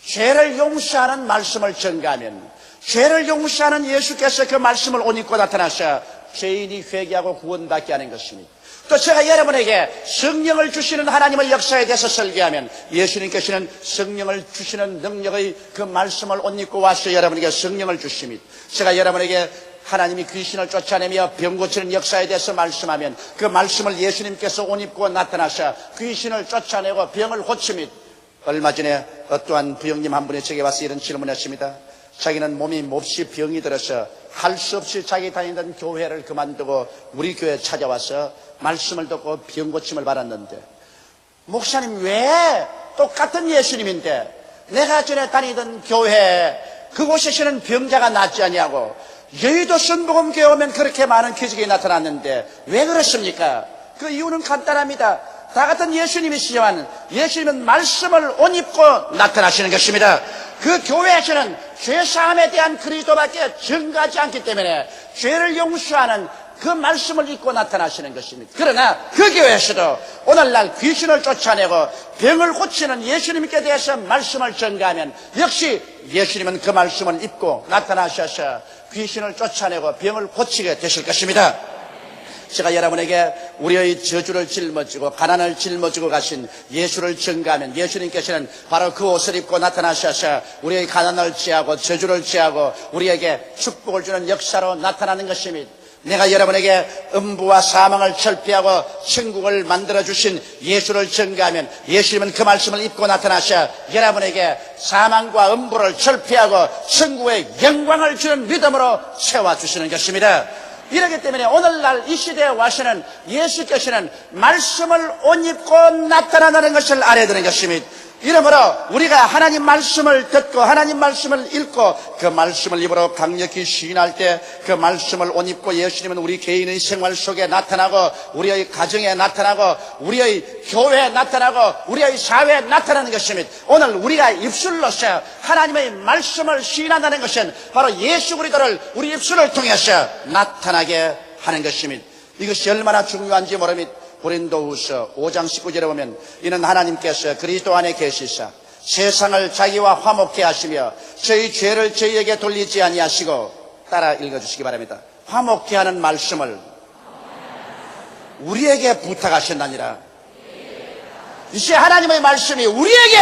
죄를 용서하는 말씀을 전가하면 죄를 용서하는 예수께서 그 말씀을 옷 입고 나타나서 죄인이 회개하고 구원받게 하는 것입니다. 또 제가 여러분에게 성령을 주시는 하나님의 역사에 대해서 설교하면 예수님께서는 성령을 주시는 능력의 그 말씀을 옷 입고 와서 여러분에게 성령을 주십니다. 제가 여러분에게 하나님이 귀신을 쫓아내며 병 고치는 역사에 대해서 말씀하면 그 말씀을 예수님께서 옷 입고 나타나서 귀신을 쫓아내고 병을 고칩니다. 얼마 전에 어떠한 부형님 한 분이 제게 와서 이런 질문했습니다. 자기는 몸이 몹시 병이 들어서 할 수 없이 자기 다니던 교회를 그만두고 우리 교회에 찾아와서 말씀을 듣고 병 고침을 받았는데, 목사님 왜 똑같은 예수님인데 내가 전에 다니던 교회 그곳에서는 병자가 낫지 않냐고, 여의도 순복음교회 오면 그렇게 많은 기적이 나타났는데 왜 그렇습니까? 그 이유는 간단합니다. 다 같은 예수님이시지만 예수님은 말씀을 옷 입고 나타나시는 것입니다. 그 교회에서는 죄사함에 대한 그리스도밖에 증가하지 않기 때문에 죄를 용서하는 그 말씀을 입고 나타나시는 것입니다. 그러나 그 교회에서도 오늘날 귀신을 쫓아내고 병을 고치는 예수님께 대해서 말씀을 전가하면 역시 예수님은 그 말씀을 입고 나타나셔서 귀신을 쫓아내고 병을 고치게 되실 것입니다. 제가 여러분에게 우리의 저주를 짊어지고 가난을 짊어지고 가신 예수를 전가하면 예수님께서는 바로 그 옷을 입고 나타나셔서 우리의 가난을 제하고 저주를 제하고 우리에게 축복을 주는 역사로 나타나는 것입니다. 내가 여러분에게 음부와 사망을 철폐하고 천국을 만들어주신 예수를 전가하면 예수님은 그 말씀을 입고 나타나셔 여러분에게 사망과 음부를 철폐하고 천국의 영광을 주는 믿음으로 세워주시는 것입니다. 이렇기 때문에 오늘날 이 시대에 와서는 예수께서는 말씀을 옷 입고 나타나는 것을 알아야 되는 것입니다. 이러므로 우리가 하나님 말씀을 듣고 하나님 말씀을 읽고 그 말씀을 입으로 강력히 시인할 때 그 말씀을 옷 입고 예수님은 우리 개인의 생활 속에 나타나고 우리의 가정에 나타나고 우리의 교회에 나타나고 우리의 사회에 나타나는 것입니다. 오늘 우리가 입술로서 하나님의 말씀을 시인한다는 것은 바로 예수 그리스도를 우리 입술을 통해서 나타나게 하는 것입니다. 이것이 얼마나 중요한지 모릅니다. 고린도후서 5장 19절에 보면 이는 하나님께서 그리스도 안에 계시사 세상을 자기와 화목케 하시며 저희 죄를 저희에게 돌리지 아니하시고, 따라 읽어주시기 바랍니다. 화목케 하는 말씀을 우리에게 부탁하셨나니라. 이제 하나님의 말씀이 우리에게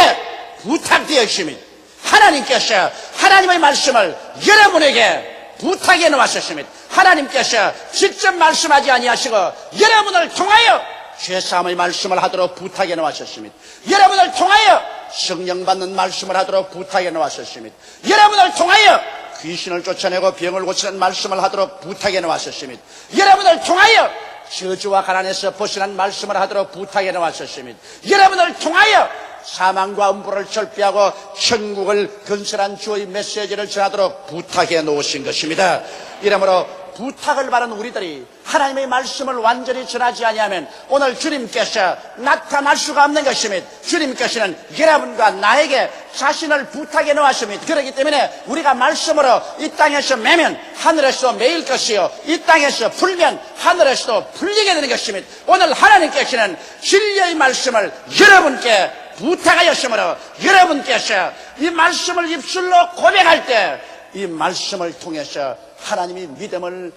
부탁되어 있습니다. 하나님께서 하나님의 말씀을 여러분에게 부탁해 놓으셨습니다. 하나님께서 직접 말씀하지 아니하시고 여러분을 통하여 죄사함의 말씀을 하도록 부탁해 놓으셨습니다. 여러분을 통하여 성령 받는 말씀을 하도록 부탁해 놓으셨습니다. 여러분을 통하여 귀신을 쫓아내고 병을 고치는 말씀을 하도록 부탁해 놓으셨습니다. 여러분을 통하여 저주와 가난에서 벗어난 말씀을 하도록 부탁해 놓으셨습니다. 여러분을 통하여 사망과 음부를 철폐하고 천국을 건설한 주의 메시지를 전하도록 부탁해 놓으신 것입니다. 이러므로 부탁을 받은 우리들이 하나님의 말씀을 완전히 전하지 아니하면 오늘 주님께서 나타날 수가 없는 것입니다. 주님께서는 여러분과 나에게 자신을 부탁해 놓으십니다. 그렇기 때문에 우리가 말씀으로 이 땅에서 매면 하늘에서 매일 것이요 이 땅에서 풀면 하늘에서도 풀리게 되는 것입니다. 오늘 하나님께서는 진리의 말씀을 여러분께 부탁하였으므로 여러분께서 이 말씀을 입술로 고백할 때 이 말씀을 통해서 하나님이 믿음을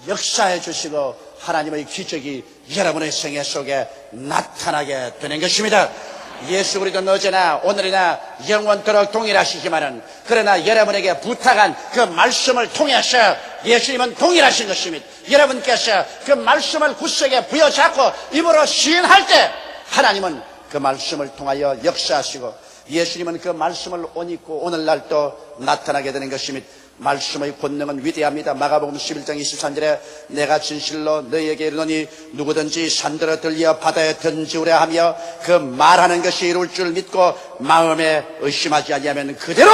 역사해 주시고 하나님의 기적이 여러분의 생애 속에 나타나게 되는 것입니다. 예수 그리스도는 어제나 오늘이나 영원토록 동일하시지만은 그러나 여러분에게 부탁한 그 말씀을 통해서 예수님은 동일하신 것입니다. 여러분께서 그 말씀을 굳세게 부여잡고 입으로 시인할 때 하나님은 그 말씀을 통하여 역사하시고 예수님은 그 말씀을 옷 입고 오늘날 또 나타나게 되는 것입니다. 말씀의 권능은 위대합니다. 마가복음 11장 23절에 내가 진실로 너희에게 이르노니 누구든지 산들어 들려 바다에 던지우려 하며 그 말하는 것이 이룰 줄 믿고 마음에 의심하지 아니하면 그대로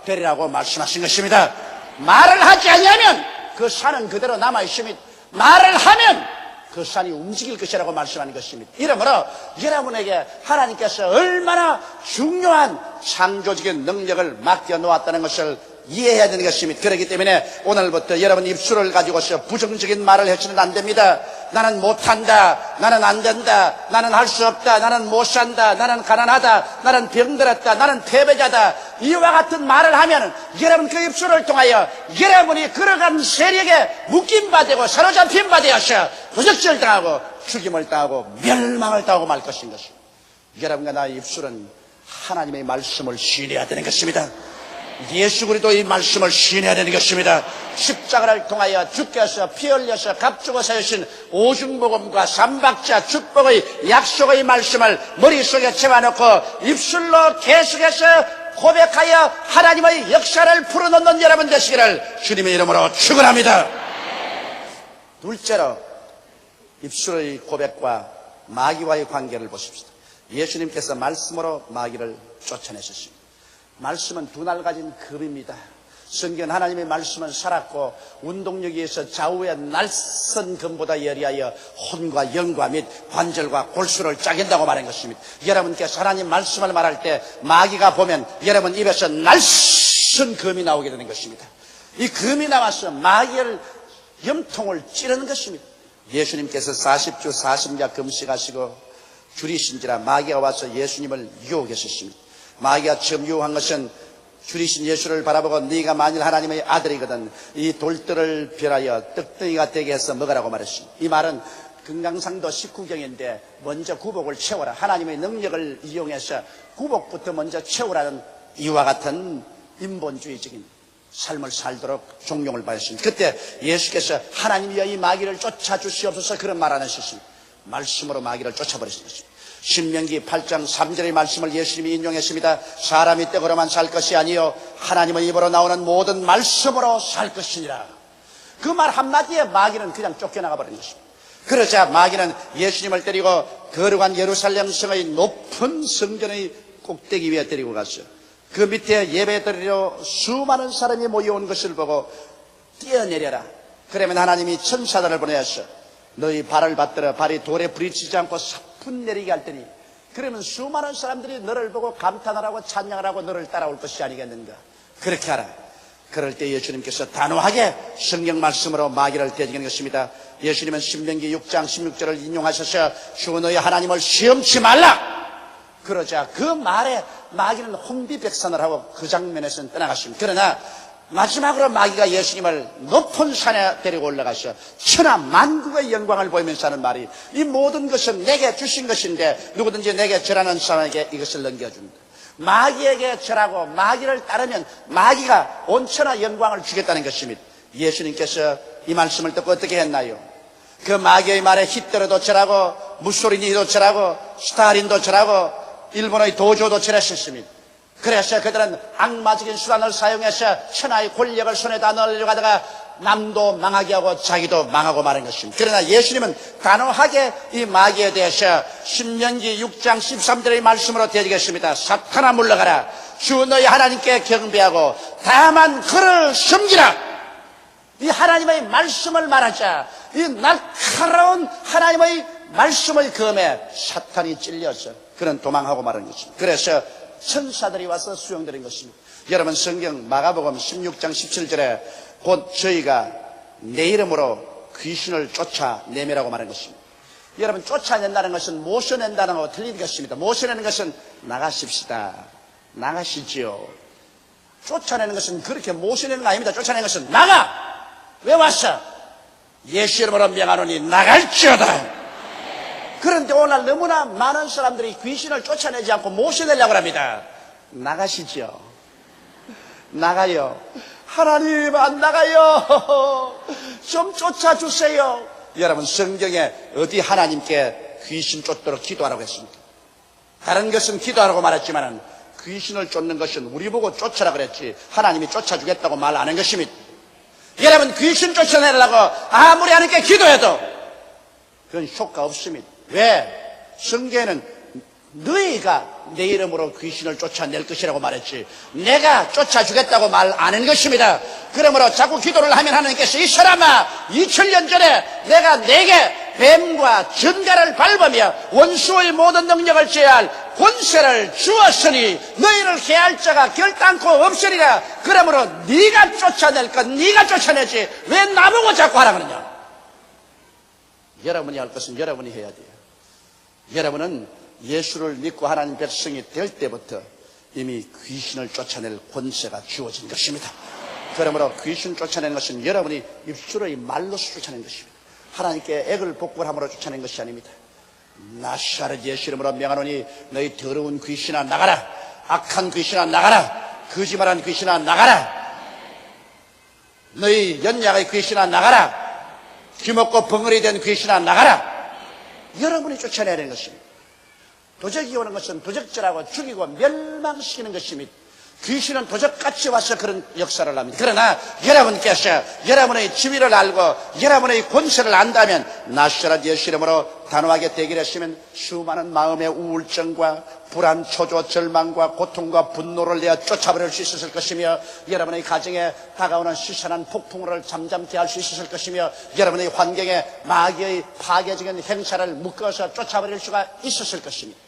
되리라고 말씀하신 것입니다. 말을 하지 아니하면 그 산은 그대로 남아있습니다. 말을 하면 그 산이 움직일 것이라고 말씀하는 것입니다. 이러므로 여러분에게 하나님께서 얼마나 중요한 창조적인 능력을 맡겨놓았다는 것을 이해해야 되는 것입니다. 그렇기 때문에 오늘부터 여러분 입술을 가지고서 부정적인 말을 해서는 안 됩니다. 나는 못한다, 나는 안 된다, 나는 할 수 없다, 나는 못 산다, 나는 가난하다, 나는 병들었다, 나는 패배자다, 이와 같은 말을 하면 여러분 그 입술을 통하여 여러분이 걸어간 세력에 묶임바 되고 사로잡힌바 되어서 도적질당하고 죽임을 당하고 멸망을 당하고 말 것인 것입니다. 여러분과 나의 입술은 하나님의 말씀을 신뢰해야 되는 것입니다. 예수 그리스도 이 말씀을 시인해야 되는 것입니다. 십자가를 통하여 주께서 피 흘려서 값주고 사주신 오중복음과 삼박자 축복의 약속의 말씀을 머릿속에 채워놓고 입술로 계속해서 고백하여 하나님의 역사를 풀어놓는 여러분 되시기를 주님의 이름으로 축원합니다. 둘째로 입술의 고백과 마귀와의 관계를 보십시다. 예수님께서 말씀으로 마귀를 쫓아내셨습니다. 말씀은 두 날 가진 금입니다. 성경 하나님의 말씀은 살았고 운동력에 의해서 좌우의 날선 금보다 예리하여 혼과 영과 및 관절과 골수를 짜긴다고 말한 것입니다. 여러분께서 하나님 말씀을 말할 때 마귀가 보면 여러분 입에서 날선 금이 나오게 되는 것입니다. 이 금이 나와서 마귀를 염통을 찌르는 것입니다. 예수님께서 40주 40야 금식하시고 줄이신지라 마귀가 와서 예수님을 유혹했었습니다. 마귀가 처음 유혹한 것은 줄이신 예수를 바라보고 네가 만일 하나님의 아들이거든 이 돌들을 별하여 떡덩이가 되게 해서 먹으라고 말했습니다. 이 말은 금강산도 19경인데 먼저 구복을 채워라. 하나님의 능력을 이용해서 구복부터 먼저 채우라는 이와 같은 인본주의적인 삶을 살도록 종용을 받았습니다. 그때 예수께서 하나님이여 이 마귀를 쫓아주시옵소서 그런 말 안 하셨습니다. 말씀으로 마귀를 쫓아버리셨습니다. 신명기 8장 3절의 말씀을 예수님이 인용했습니다. 사람이 떡으로만 살 것이 아니요 하나님의 입으로 나오는 모든 말씀으로 살 것이니라. 그 말 한마디에 마귀는 그냥 쫓겨나가 버린 것입니다. 그러자 마귀는 예수님을 데리고 거룩한 예루살렘 성의 높은 성전의 꼭대기 위에 데리고 갔어요. 그 밑에 예배드리러 수많은 사람이 모여온 것을 보고 뛰어내려라. 그러면 하나님이 천사들을 보내었어. 너희 발을 받들어 발이 돌에 부딪히지 않고 사뿐 내리게 할 테니 그러면 수많은 사람들이 너를 보고 감탄하라고 찬양을 하고 너를 따라올 것이 아니겠는가. 그렇게 하라. 그럴 때 예수님께서 단호하게 성경 말씀으로 마귀를 대적하는 것입니다. 예수님은 신명기 6장 16절을 인용하셔서 주 너희 하나님을 시험치 말라. 그러자 그 말에 마귀는 혼비백산을 하고 그 장면에서는 떠나갔습니다. 그러나 마지막으로 마귀가 예수님을 높은 산에 데리고 올라가서 천하 만국의 영광을 보이면서 하는 말이 이 모든 것은 내게 주신 것인데 누구든지 내게 절하는 사람에게 이것을 넘겨준다. 마귀에게 절하고 마귀를 따르면 마귀가 온 천하 영광을 주겠다는 것입니다. 예수님께서 이 말씀을 듣고 어떻게 했나요? 그 마귀의 말에 히틀러도 절하고 무소리니도 절하고 스탈린도 절하고 일본의 도조도 절했었습니다. 그래서 그들은 악마적인 수단을 사용해서 천하의 권력을 손에다 넣으려고 하다가 남도 망하게 하고 자기도 망하고 마는 것입니다. 그러나 예수님은 단호하게 이 마귀에 대해서 신명기 6장 13절의 말씀으로 대적했습니다. 사탄아 물러가라. 주 너희 하나님께 경배하고 다만 그를 섬기라. 이 하나님의 말씀을 말하자 이 날카로운 하나님의 말씀의 검에 사탄이 찔려서 그는 도망하고 마는 것입니다. 그래서 천사들이 와서 수용드린 것입니다. 여러분 성경 마가복음 16장 17절에 곧 저희가 내 이름으로 귀신을 쫓아내매라고 말한 것입니다. 여러분 쫓아낸다는 것은 모셔낸다는 것과 틀린 것입니다. 모셔내는 것은 나가십시다. 나가시지요. 쫓아내는 것은 그렇게 모셔내는 거 아닙니다. 쫓아내는 것은 나가! 왜 왔어? 예수 이름으로 명하노니 나갈지어다. 그런데 오늘 너무나 많은 사람들이 귀신을 쫓아내지 않고 모셔내려고 합니다. 나가시죠. 나가요. 하나님 안 나가요. 좀 쫓아주세요. 여러분 성경에 어디 하나님께 귀신 쫓도록 기도하라고 했습니까? 다른 것은 기도하라고 말했지만 귀신을 쫓는 것은 우리 보고 쫓아라 그랬지 하나님이 쫓아주겠다고 말 안 한 것입니다. 여러분 귀신 쫓아내려고 아무리 하나님께 기도해도 그건 효과 없습니다. 왜? 성경에는 너희가 내 이름으로 귀신을 쫓아낼 것이라고 말했지 내가 쫓아주겠다고 말 안 한 것입니다. 그러므로 자꾸 기도를 하면 하나님께서 이 사람아 2000년 전에 내가 내게 뱀과 전갈을 밟으며 원수의 모든 능력을 제할 권세를 주었으니 너희를 해할 자가 결단코 없으리라. 그러므로 네가 쫓아낼 것 네가 쫓아내지 왜 나보고 자꾸 하라 그러냐. 여러분이 할 것은 여러분이 해야 돼요. 여러분은 예수를 믿고 하나님 백성이 될 때부터 이미 귀신을 쫓아낼 권세가 주어진 것입니다. 그러므로 귀신 쫓아내는 것은 여러분이 입술의 말로서 쫓아낸 것입니다. 하나님께 액을 복구함으로 쫓아낸 것이 아닙니다. 나사렛 예수 이름으로 명하노니 너희 더러운 귀신아 나가라. 악한 귀신아 나가라. 거짓말하는 귀신아 나가라. 너희 연약의 귀신아 나가라. 귀먹고 벙어리 된 귀신아 나가라. 여러분이 쫓아내야 하는 것입니다. 도적이 오는 것은 도적질하고 죽이고 멸망시키는 것입니다. 귀신은 도적같이 와서 그런 역사를 합니다. 그러나 여러분께서 여러분의 지위를 알고 여러분의 권세를 안다면 나시라 예수 이름으로 단호하게 대결하시면 수많은 마음의 우울증과 불안, 초조, 절망과 고통과 분노를 내어 쫓아버릴 수 있었을 것이며 여러분의 가정에 다가오는 시선한 폭풍우를 잠잠케 할 수 있었을 것이며 여러분의 환경에 마귀의 파괴적인 행사를 묶어서 쫓아버릴 수가 있었을 것입니다.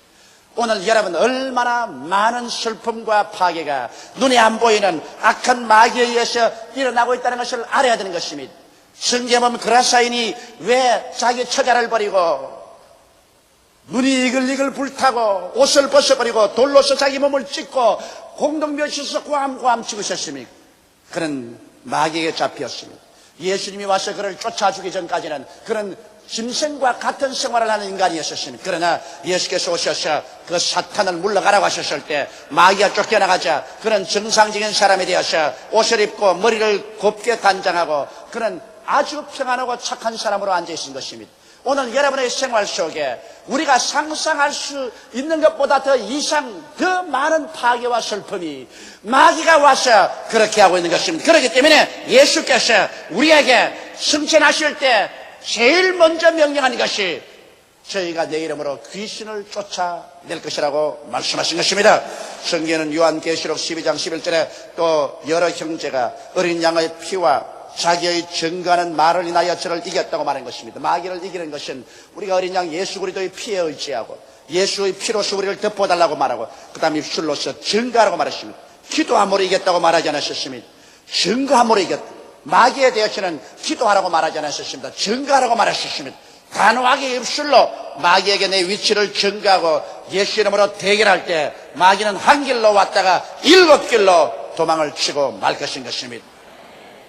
오늘 여러분 얼마나 많은 슬픔과 파괴가 눈에 안 보이는 악한 마귀에 의해서 일어나고 있다는 것을 알아야 되는 것입니다. 성경에 보면 그라사인이 왜 자기 처자를 버리고 눈이 이글이글 불타고 옷을 벗어버리고 돌로서 자기 몸을 찢고 공동묘실에서 고함고함 죽으셨습니까? 그는 마귀에게 잡혔습니다. 예수님이 와서 그를 쫓아주기 전까지는 그는 짐승과 같은 생활을 하는 인간이었습니다. 그러나 예수께서 오셔서 그 사탄을 물러가라고 하셨을 때 마귀가 쫓겨나가자 그는 정상적인 사람이 되어서 옷을 입고 머리를 곱게 단장하고 그는 아주 평안하고 착한 사람으로 앉아있는 것입니다. 오늘 여러분의 생활 속에 우리가 상상할 수 있는 것보다 더 이상 더 많은 파괴와 슬픔이 마귀가 와서 그렇게 하고 있는 것입니다. 그렇기 때문에 예수께서 우리에게 승천하실 때 제일 먼저 명령한 것이 저희가 내 이름으로 귀신을 쫓아낼 것이라고 말씀하신 것입니다. 성경에는 요한계시록 12장 11절에 또 여러 형제가 어린 양의 피와 자기의 증거하는 말을 인하여 저를 이겼다고 말한 것입니다. 마귀를 이기는 것은 우리가 어린 양 예수 그리스도의 피에 의지하고 예수의 피로서 우리를 덮어달라고 말하고 그 다음 입술로서 증거하라고 말했습니다. 기도함으로 이겼다고 말하지 않으셨습니다. 증거함으로 이겼다. 마귀에 대해서는 기도하라고 말하지 않았습니다. 증거하라고 말했습니다. 단호하게 입술로 마귀에게 내 위치를 증거하고 예수 이름으로 대결할 때 마귀는 한 길로 왔다가 7길로 도망을 치고 말 것입니다.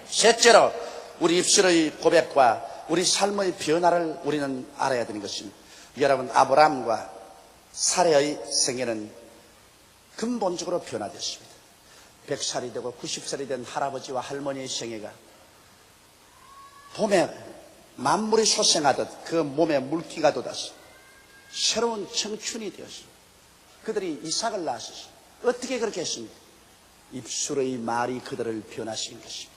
셋째로 우리 입술의 고백과 우리 삶의 변화를 우리는 알아야 되는 것입니다. 여러분 아브라함과 사레의 생애는 근본적으로 변화됐습니다. 100살이 되고 90살이 된 할아버지와 할머니의 생애가 봄에 만물이 소생하듯 그 몸에 물기가 돋아서 새로운 청춘이 되었습니다. 그들이 이삭을 낳았습니다. 어떻게 그렇게 했습니까? 입술의 말이 그들을 변화시킨 것입니다.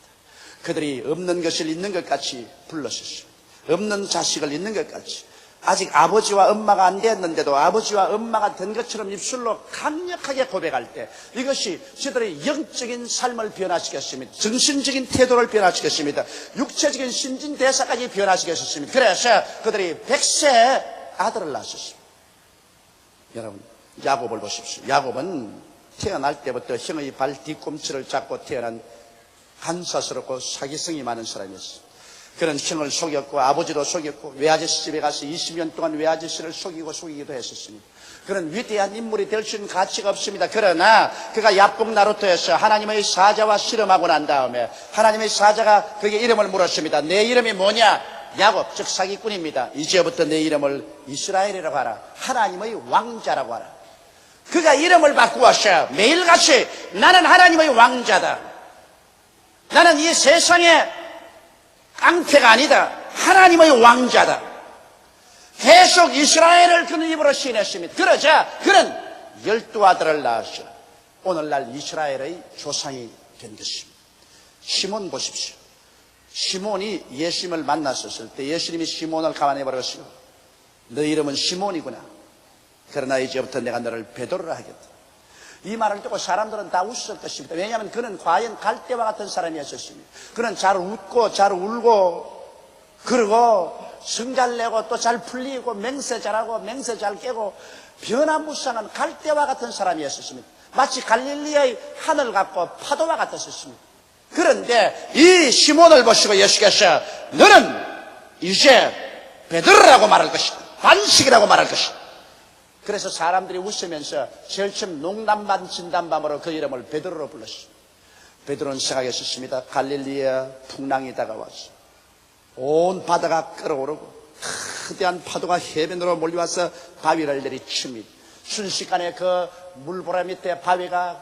그들이 없는 것을 있는 것 같이 불렀습니다. 없는 자식을 있는 것 같이 아직 아버지와 엄마가 안 됐는데도 아버지와 엄마가 된 것처럼 입술로 강력하게 고백할 때 이것이 저들의 영적인 삶을 변화시켰습니다. 정신적인 태도를 변화시켰습니다. 육체적인 신진대사까지 변화시켰습니다. 그래서 그들이 100세 아들을 낳았습니다. 여러분 야곱을 보십시오. 야곱은 태어날 때부터 형의 발 뒤꿈치를 잡고 태어난 간사스럽고 사기성이 많은 사람이었습니다. 그런 형을 속였고 아버지도 속였고 외아저씨 집에 가서 20년 동안 외아저씨를 속이기도 했었습니다. 그런 위대한 인물이 될 수 있는 가치가 없습니다. 그러나 그가 야복 나루터에서 하나님의 사자와 씨름하고 난 다음에 하나님의 사자가 그에게 이름을 물었습니다. 내 이름이 뭐냐? 야곱 즉 사기꾼입니다. 이제부터 내 이름을 이스라엘이라고 하라. 하나님의 왕자라고 하라. 그가 이름을 바꾸어서 매일같이 나는 하나님의 왕자다. 나는 이 세상에 깡패가 아니다. 하나님의 왕자다. 계속 이스라엘을 그는 입으로 시인했습니다. 그러자 그는 12아들을 낳았어. 오늘날 이스라엘의 조상이 된 것입니다. 시몬 보십시오. 시몬이 예수님을 만났었을 때 예수님이 시몬을 가만히 버렸어요. 너 이름은 시몬이구나. 그러나 이제부터 내가 너를 베드로라 하겠다. 이 말을 듣고 사람들은 다 웃을 것입니다. 왜냐하면 그는 과연 갈대와 같은 사람이었습니다. 그는 잘 웃고 잘 울고 그러고 성 잘 내고 또 잘 풀리고 맹세 잘하고 맹세 잘 깨고 변화무쌍한 갈대와 같은 사람이었습니다. 마치 갈릴리의 하늘 같고 파도와 같았습니다. 그런데 이 시몬을 보시고 예수께서 너는 이제 베드로라고 말할 것이다. 반식이라고 말할 것이다. 그래서 사람들이 웃으면서 제일 처음 농담반 진담반으로 그 이름을 베드로로 불렀습니다. 베드로는 생각했었습니다. 갈릴리에 풍랑이 다가와서 온 바다가 끓어오르고 거대한 파도가 해변으로 몰려와서 바위를 내리칩니다. 순식간에 그 물보라 밑에 바위가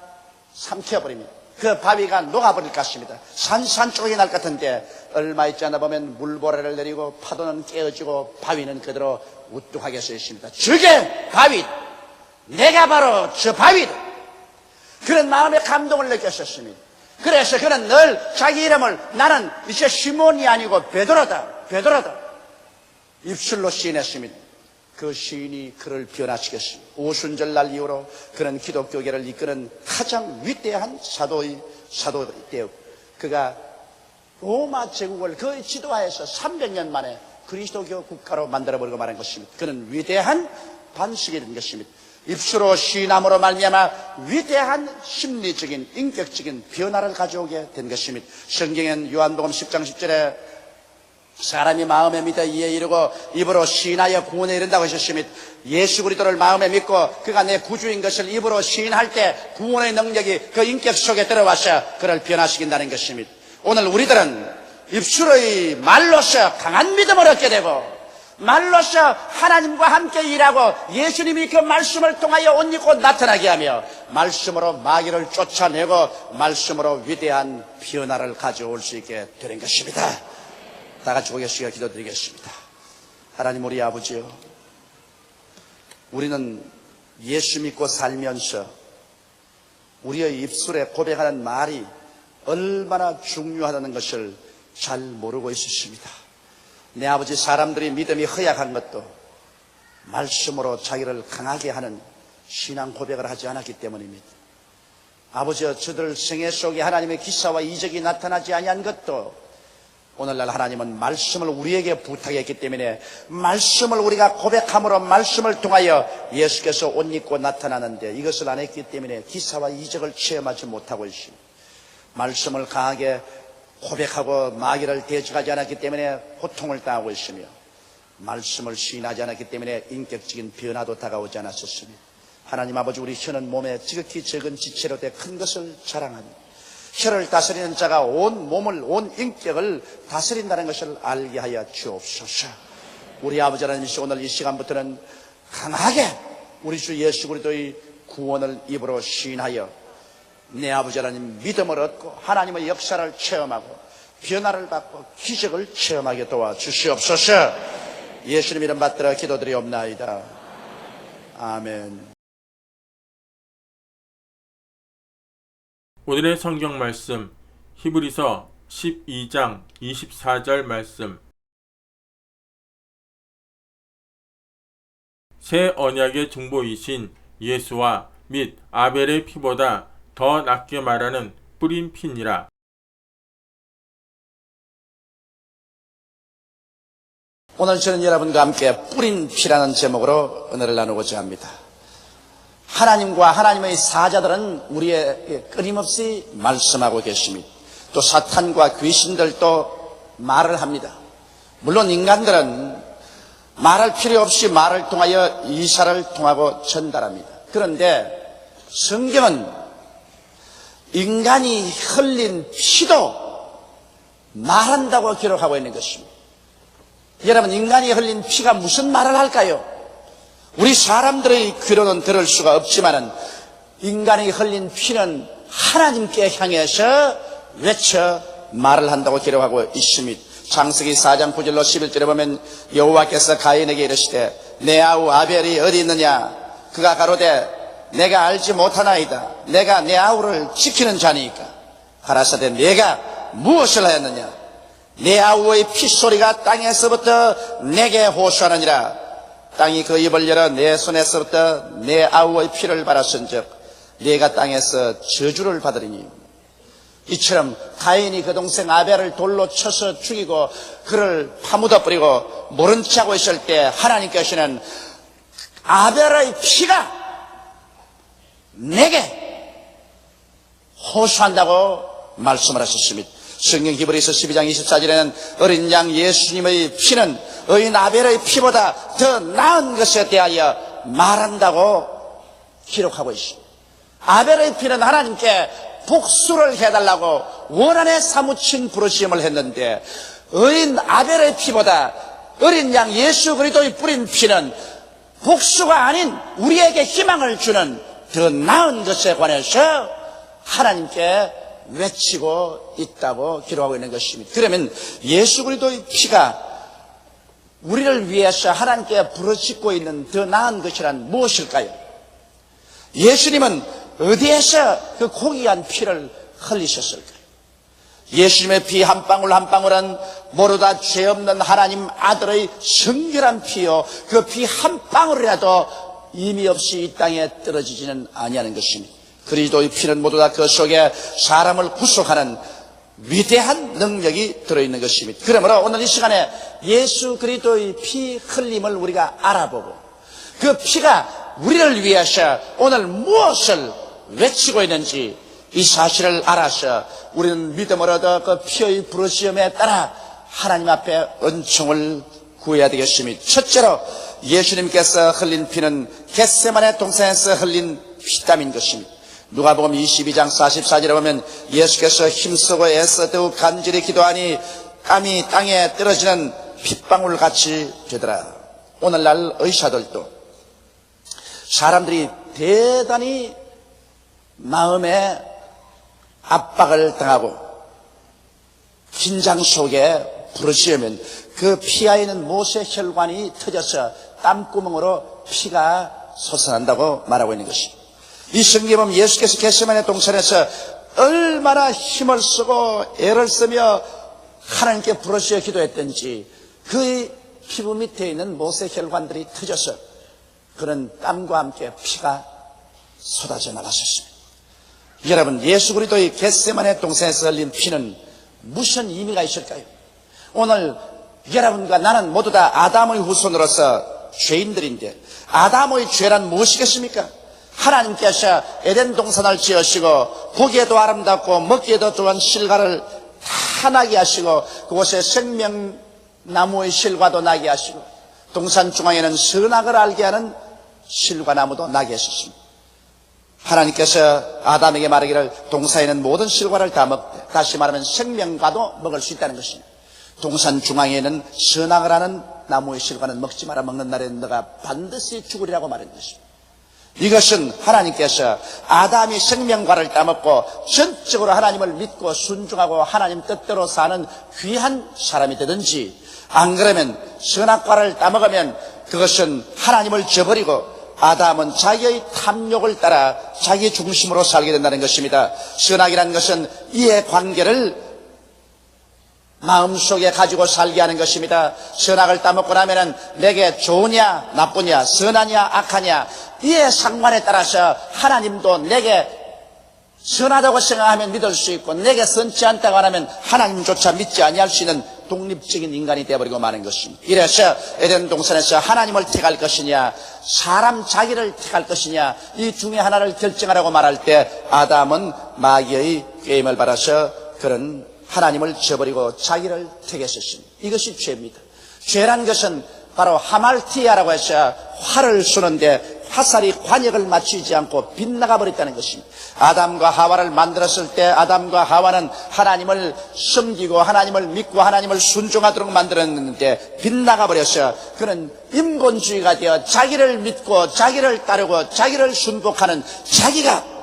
삼켜버립니다. 그 바위가 녹아버릴 것입니다. 산산조각이 날 것 같은데 얼마 있지 않아 보면 물보라를 내리고 파도는 깨어지고 바위는 그대로 우뚝하게 서 있습니다. 저게 바위, 내가 바로 저 바위다. 그런 마음의 감동을 느꼈었습니다. 그래서 그는 늘 자기 이름을 나는 이제 시몬이 아니고 베드로다, 베드로다 입술로 시인했습니다. 그 시인이 그를 변화시켰습니다. 오순절날 이후로 그는 기독교계를 이끄는 가장 위대한 사도되었고 그가 로마 제국을 거의 지도하여서 300년 만에 그리스도교 국가로 만들어버리고 말한 것입니다. 그는 위대한 반석이 된 것입니다. 입술로 시인함으로 말미암아 위대한 심리적인 인격적인 변화를 가져오게 된 것입니다. 성경엔 요한복음 10장 10절에 사람이 마음에 믿어 이에 이르고 입으로 시인하여 구원에 이른다고 하셨습니다. 예수 그리스도를 마음에 믿고 그가 내 구주인 것을 입으로 시인할 때 구원의 능력이 그 인격 속에 들어와서 그를 변화시킨다는 것입니다. 오늘 우리들은 입술의 말로서 강한 믿음을 얻게 되고 말로서 하나님과 함께 일하고 예수님이 그 말씀을 통하여 옷 입고 나타나게 하며 말씀으로 마귀를 쫓아내고 말씀으로 위대한 변화를 가져올 수 있게 되는 것입니다. 다 같이 고개숙여 기도드리겠습니다. 하나님 우리 아버지요, 우리는 예수 믿고 살면서 우리의 입술에 고백하는 말이 얼마나 중요하다는 것을 잘 모르고 있었습니다. 내 아버지, 사람들이 믿음이 허약한 것도 말씀으로 자기를 강하게 하는 신앙 고백을 하지 않았기 때문입니다. 아버지여, 저들 생애 속에 하나님의 기사와 이적이 나타나지 아니한 것도 오늘날 하나님은 말씀을 우리에게 부탁했기 때문에 말씀을 우리가 고백함으로 말씀을 통하여 예수께서 옷 입고 나타나는데 이것을 안 했기 때문에 기사와 이적을 체험하지 못하고 있습니다. 말씀을 강하게 고백하고 마귀를 대적하지 않았기 때문에 고통을 당하고 있으며 말씀을 시인하지 않았기 때문에 인격적인 변화도 다가오지 않았었습니다. 하나님 아버지, 우리 혀는 몸에 지극히 적은 지체로 돼 큰 것을 자랑합니다. 혀를 다스리는 자가 온 몸을, 온 인격을 다스린다는 것을 알게 하여 주옵소서. 우리 아버지 하나님, 오늘 이 시간부터는 강하게 우리 주 예수 그리스도의 구원을 입으로 시인하여 내 아버지 하나님 믿음을 얻고 하나님의 역사를 체험하고 변화를 받고 기적을 체험하게 도와주시옵소서. 예수님 이름 받들어 기도드리옵나이다. 아멘. 오늘의 성경 말씀 히브리서 12장 24절 말씀. 새 언약의 중보이신 예수와 및 아벨의 피보다 더 낫게 말하는 뿌린 피니라. 오늘 저는 여러분과 함께 뿌린 피라는 제목으로 은혜를 나누고자 합니다. 하나님과 하나님의 사자들은 우리에게 끊임없이 말씀하고 계십니다. 또 사탄과 귀신들도 말을 합니다. 물론 인간들은 말할 필요 없이 말을 통하여 이사를 통하고 전달합니다. 그런데 성경은 인간이 흘린 피도 말한다고 기록하고 있는 것입니다. 여러분, 인간이 흘린 피가 무슨 말을 할까요? 우리 사람들의 귀로는 들을 수가 없지만은 인간이 흘린 피는 하나님께 향해서 외쳐 말을 한다고 기록하고 있습니다. 창세기 4장 9절로 11절에 보면 여호와께서 가인에게 이르시되 내 아우 아벨이 어디 있느냐? 그가 가로되 내가 알지 못하나이다. 내가 내 아우를 지키는 자니까. 가라사대 내가 무엇을 하였느냐? 내 아우의 피소리가 땅에서부터 내게 호소하느니라. 땅이 그 입을 열어 내 손에서부터 내 아우의 피를 받았은즉 네가 땅에서 저주를 받으리니. 이처럼 가인이 그 동생 아벨을 돌로 쳐서 죽이고 그를 파묻어 버리고 모른 체 하고 있을 때 하나님께서는 아벨의 피가 내게 호소한다고 말씀을 하셨습니다. 성경 히브리서 12장 24절에는 어린 양 예수님의 피는 어린 아벨의 피보다 더 나은 것에 대하여 말한다고 기록하고 있습니다. 아벨의 피는 하나님께 복수를 해달라고 원한에 사무친 부르심을 했는데 어린 아벨의 피보다 어린 양 예수 그리스도의 뿌린 피는 복수가 아닌 우리에게 희망을 주는 더 나은 것에 관해서 하나님께 외치고 있다고 기록하고 있는 것입니다. 그러면 예수 그리스도의 피가 우리를 위해서 하나님께 부르짖고 있는 더 나은 것이란 무엇일까요? 예수님은 어디에서 그 고귀한 피를 흘리셨을까요? 예수님의 피 한 방울 한 방울은 모두 다 죄 없는 하나님 아들의 성결한 피요, 그 피 한 방울이라도 의미 없이 이 땅에 떨어지지는 아니하는 것입니다. 그리스도의 피는 모두 다 그 속에 사람을 구속하는 위대한 능력이 들어있는 것입니다. 그러므로 오늘 이 시간에 예수 그리스도의 피 흘림을 우리가 알아보고 그 피가 우리를 위해서 오늘 무엇을 외치고 있는지 이 사실을 알아서 우리는 믿음으로 그 피의 부르심에 따라 하나님 앞에 은총을 구해야 되겠습니다. 첫째로 예수님께서 흘린 피는 겟세마네 동산에서 흘린 피땀인 것입니다. 누가복음 22장 44절에 보면 예수께서 힘쓰고 애써 더욱 간절히 기도하니 땀이 땅에 떨어지는 핏방울같이 되더라. 오늘날 의사들도 사람들이 대단히 마음에 압박을 당하고 긴장 속에 부르짖으면 그 피하에 있는 모세 혈관이 터져서 땀구멍으로 피가 솟아난다고 말하고 있는 것입니다. 이 성경에 보면 예수께서 겟세마네 동산에서 얼마나 힘을 쓰고 애를 쓰며 하나님께 부르짖어 기도했던지 그의 피부 밑에 있는 모세 혈관들이 터져서 그런 땀과 함께 피가 쏟아져 나갔었습니다. 여러분, 예수 그리스도의 겟세마네 동산에서 흘린 피는 무슨 의미가 있을까요? 오늘 여러분과 나는 모두 다 아담의 후손으로서 죄인들인데 아담의 죄란 무엇이겠습니까? 하나님께서 에덴 동산을 지으시고 보기에도 아름답고 먹기에도 좋은 실과를 다 나게 하시고 그곳에 생명나무의 실과도 나게 하시고 동산 중앙에는 선악을 알게 하는 실과나무도 나게 하셨습니다. 하나님께서 아담에게 말하기를 동산에는 모든 실과를 다 먹되 다시 말하면 생명과도 먹을 수 있다는 것입니다. 동산 중앙에는 선악을 하는 나무의 실과는 먹지 마라. 먹는 날에는 너가 반드시 죽으리라고 말한 것입니다. 이것은 하나님께서 아담이 생명과를 따먹고 전적으로 하나님을 믿고 순종하고 하나님 뜻대로 사는 귀한 사람이 되든지 안 그러면 선악과를 따먹으면 그것은 하나님을 저버리고 아담은 자기의 탐욕을 따라 자기 중심으로 살게 된다는 것입니다. 선악이라는 것은 이해 관계를 마음속에 가지고 살게 하는 것입니다. 선악을 따먹고 나면은 내게 좋으냐 나쁘냐 선하냐 악하냐 이에 상관에 따라서 하나님도 내게 선하다고 생각하면 믿을 수 있고 내게 선치 않다고 하면 하나님조차 믿지 아니할 수 있는 독립적인 인간이 되어버리고 마는 것입니다. 이래서 에덴 동산에서 하나님을 택할 것이냐 사람 자기를 택할 것이냐 이 중에 하나를 결정하라고 말할 때 아담은 마귀의 게임을 받아서 그런 하나님을 저버리고 자기를 택했었습니다. 이것이 죄입니다. 죄란 것은 바로 하말티아라고 해서 활을 쏘는데 화살이 관역을 맞추지 않고 빗나가 버렸다는 것입니다. 아담과 하와를 만들었을 때 아담과 하와는 하나님을 섬기고 하나님을 믿고 하나님을 순종하도록 만들었는데 빗나가 버려서 그는 인본주의가 되어 자기를 믿고 자기를 따르고 자기를 순복하는 자기가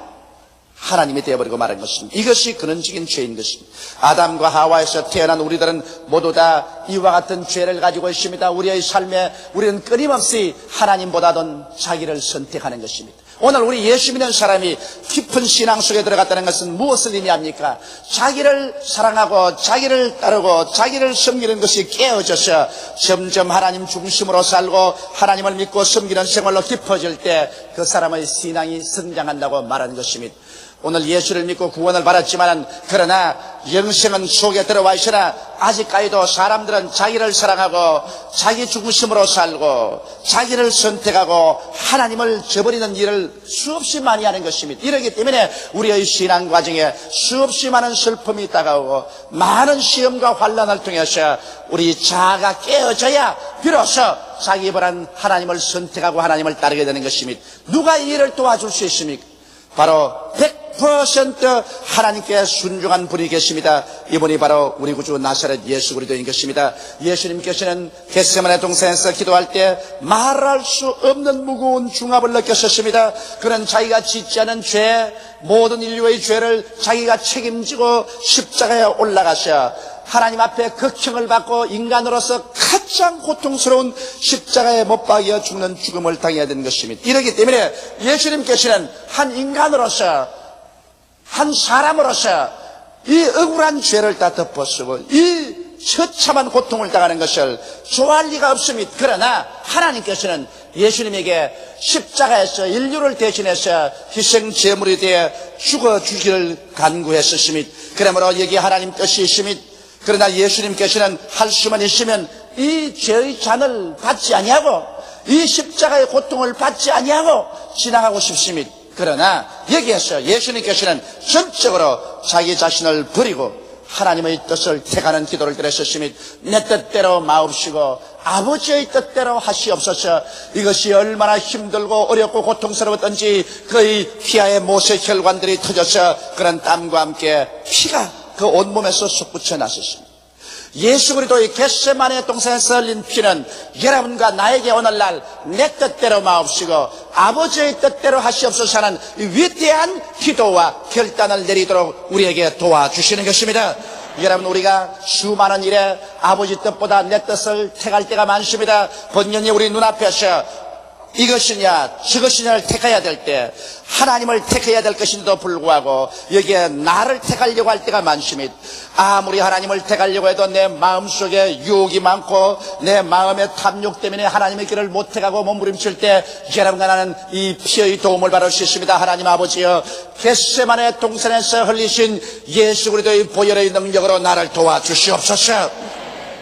하나님이 되어버리고 말한 것입니다. 이것이 근원적인 죄인 것입니다. 아담과 하와에서 태어난 우리들은 모두 다 이와 같은 죄를 가지고 있습니다. 우리의 삶에 우리는 끊임없이 하나님보다는 자기를 선택하는 것입니다. 오늘 우리 예수 믿는 사람이 깊은 신앙 속에 들어갔다는 것은 무엇을 의미합니까? 자기를 사랑하고 자기를 따르고 자기를 섬기는 것이 깨어져서 점점 하나님 중심으로 살고 하나님을 믿고 섬기는 생활로 깊어질 때 그 사람의 신앙이 성장한다고 말하는 것입니다. 오늘 예수를 믿고 구원을 받았지만 그러나 영생은 속에 들어와 있으나 아직까지도 사람들은 자기를 사랑하고 자기 중심으로 살고 자기를 선택하고 하나님을 저버리는 일을 수없이 많이 하는 것입니다. 이러기 때문에 우리의 신앙 과정에 수없이 많은 슬픔이 다가오고 많은 시험과 환난을 통해서 우리 자아가 깨어져야 비로소 자기 보란 하나님을 선택하고 하나님을 따르게 되는 것입니다. 누가 이 일을 도와줄 수 있습니까? 바로 100% 하나님께 순종한 분이 계십니다. 이분이 바로 우리 구주 나사렛 예수 그리스도인 것입니다. 예수님께서는 겟세마네 동산에서 기도할 때 말할 수 없는 무거운 중압을 느꼈었습니다. 그는 자기가 짓지 않은 죄, 모든 인류의 죄를 자기가 책임지고 십자가에 올라가셔 하나님 앞에 극형을 받고 인간으로서 가장 고통스러운 십자가에 못 박여 죽는 죽음을 당해야 되는 것입니다. 이렇기 때문에 예수님께서는 한 인간으로서, 한 사람으로서 이 억울한 죄를 다 덮어쓰고 이 처참한 고통을 당하는 것을 좋아할 리가 없습니다. 그러나 하나님께서는 예수님에게 십자가에서 인류를 대신해서 희생 제물이 되어 죽어주기를 간구했었습니다. 그러므로 여기 하나님 뜻이 있습니다. 그러나 예수님께서는 할 수만 있으면 이 죄의 잔을 받지 아니하고 이 십자가의 고통을 받지 아니하고 지나가고 싶습니다. 그러나 여기에서 예수님께서는 전적으로 자기 자신을 버리고 하나님의 뜻을 택하는 기도를 드렸었습니다. 내 뜻대로 마옵시고 아버지의 뜻대로 하시옵소서. 이것이 얼마나 힘들고 어렵고 고통스러웠던지 그의 피하의 못의 혈관들이 터져서 그런 땀과 함께 피가 그 온몸에서 솟구쳐 났었습니다. 예수 그리스도의 겟세마네 동산에서 흘린 피는 여러분과 나에게 오늘날 내 뜻대로 마옵시고 아버지의 뜻대로 하시옵소서 하는 위대한 기도와 결단을 내리도록 우리에게 도와주시는 것입니다. 여러분, 우리가 수많은 일에 아버지 뜻보다 내 뜻을 택할 때가 많습니다. 번연히 우리 눈앞에서 이것이냐 저것이냐를 택해야 될 때 하나님을 택해야 될 것인데도 불구하고 여기에 나를 택하려고 할 때가 많습니다. 아무리 하나님을 택하려고 해도 내 마음속에 유혹이 많고 내 마음의 탐욕 때문에 하나님의 길을 못 택하고 몸부림칠 때 여러분과 나는 이 피의 도움을 받을 수 있습니다. 하나님 아버지여, 겟세마네 동산에서 흘리신 예수 그리스도의 보혈의 능력으로 나를 도와주시옵소서.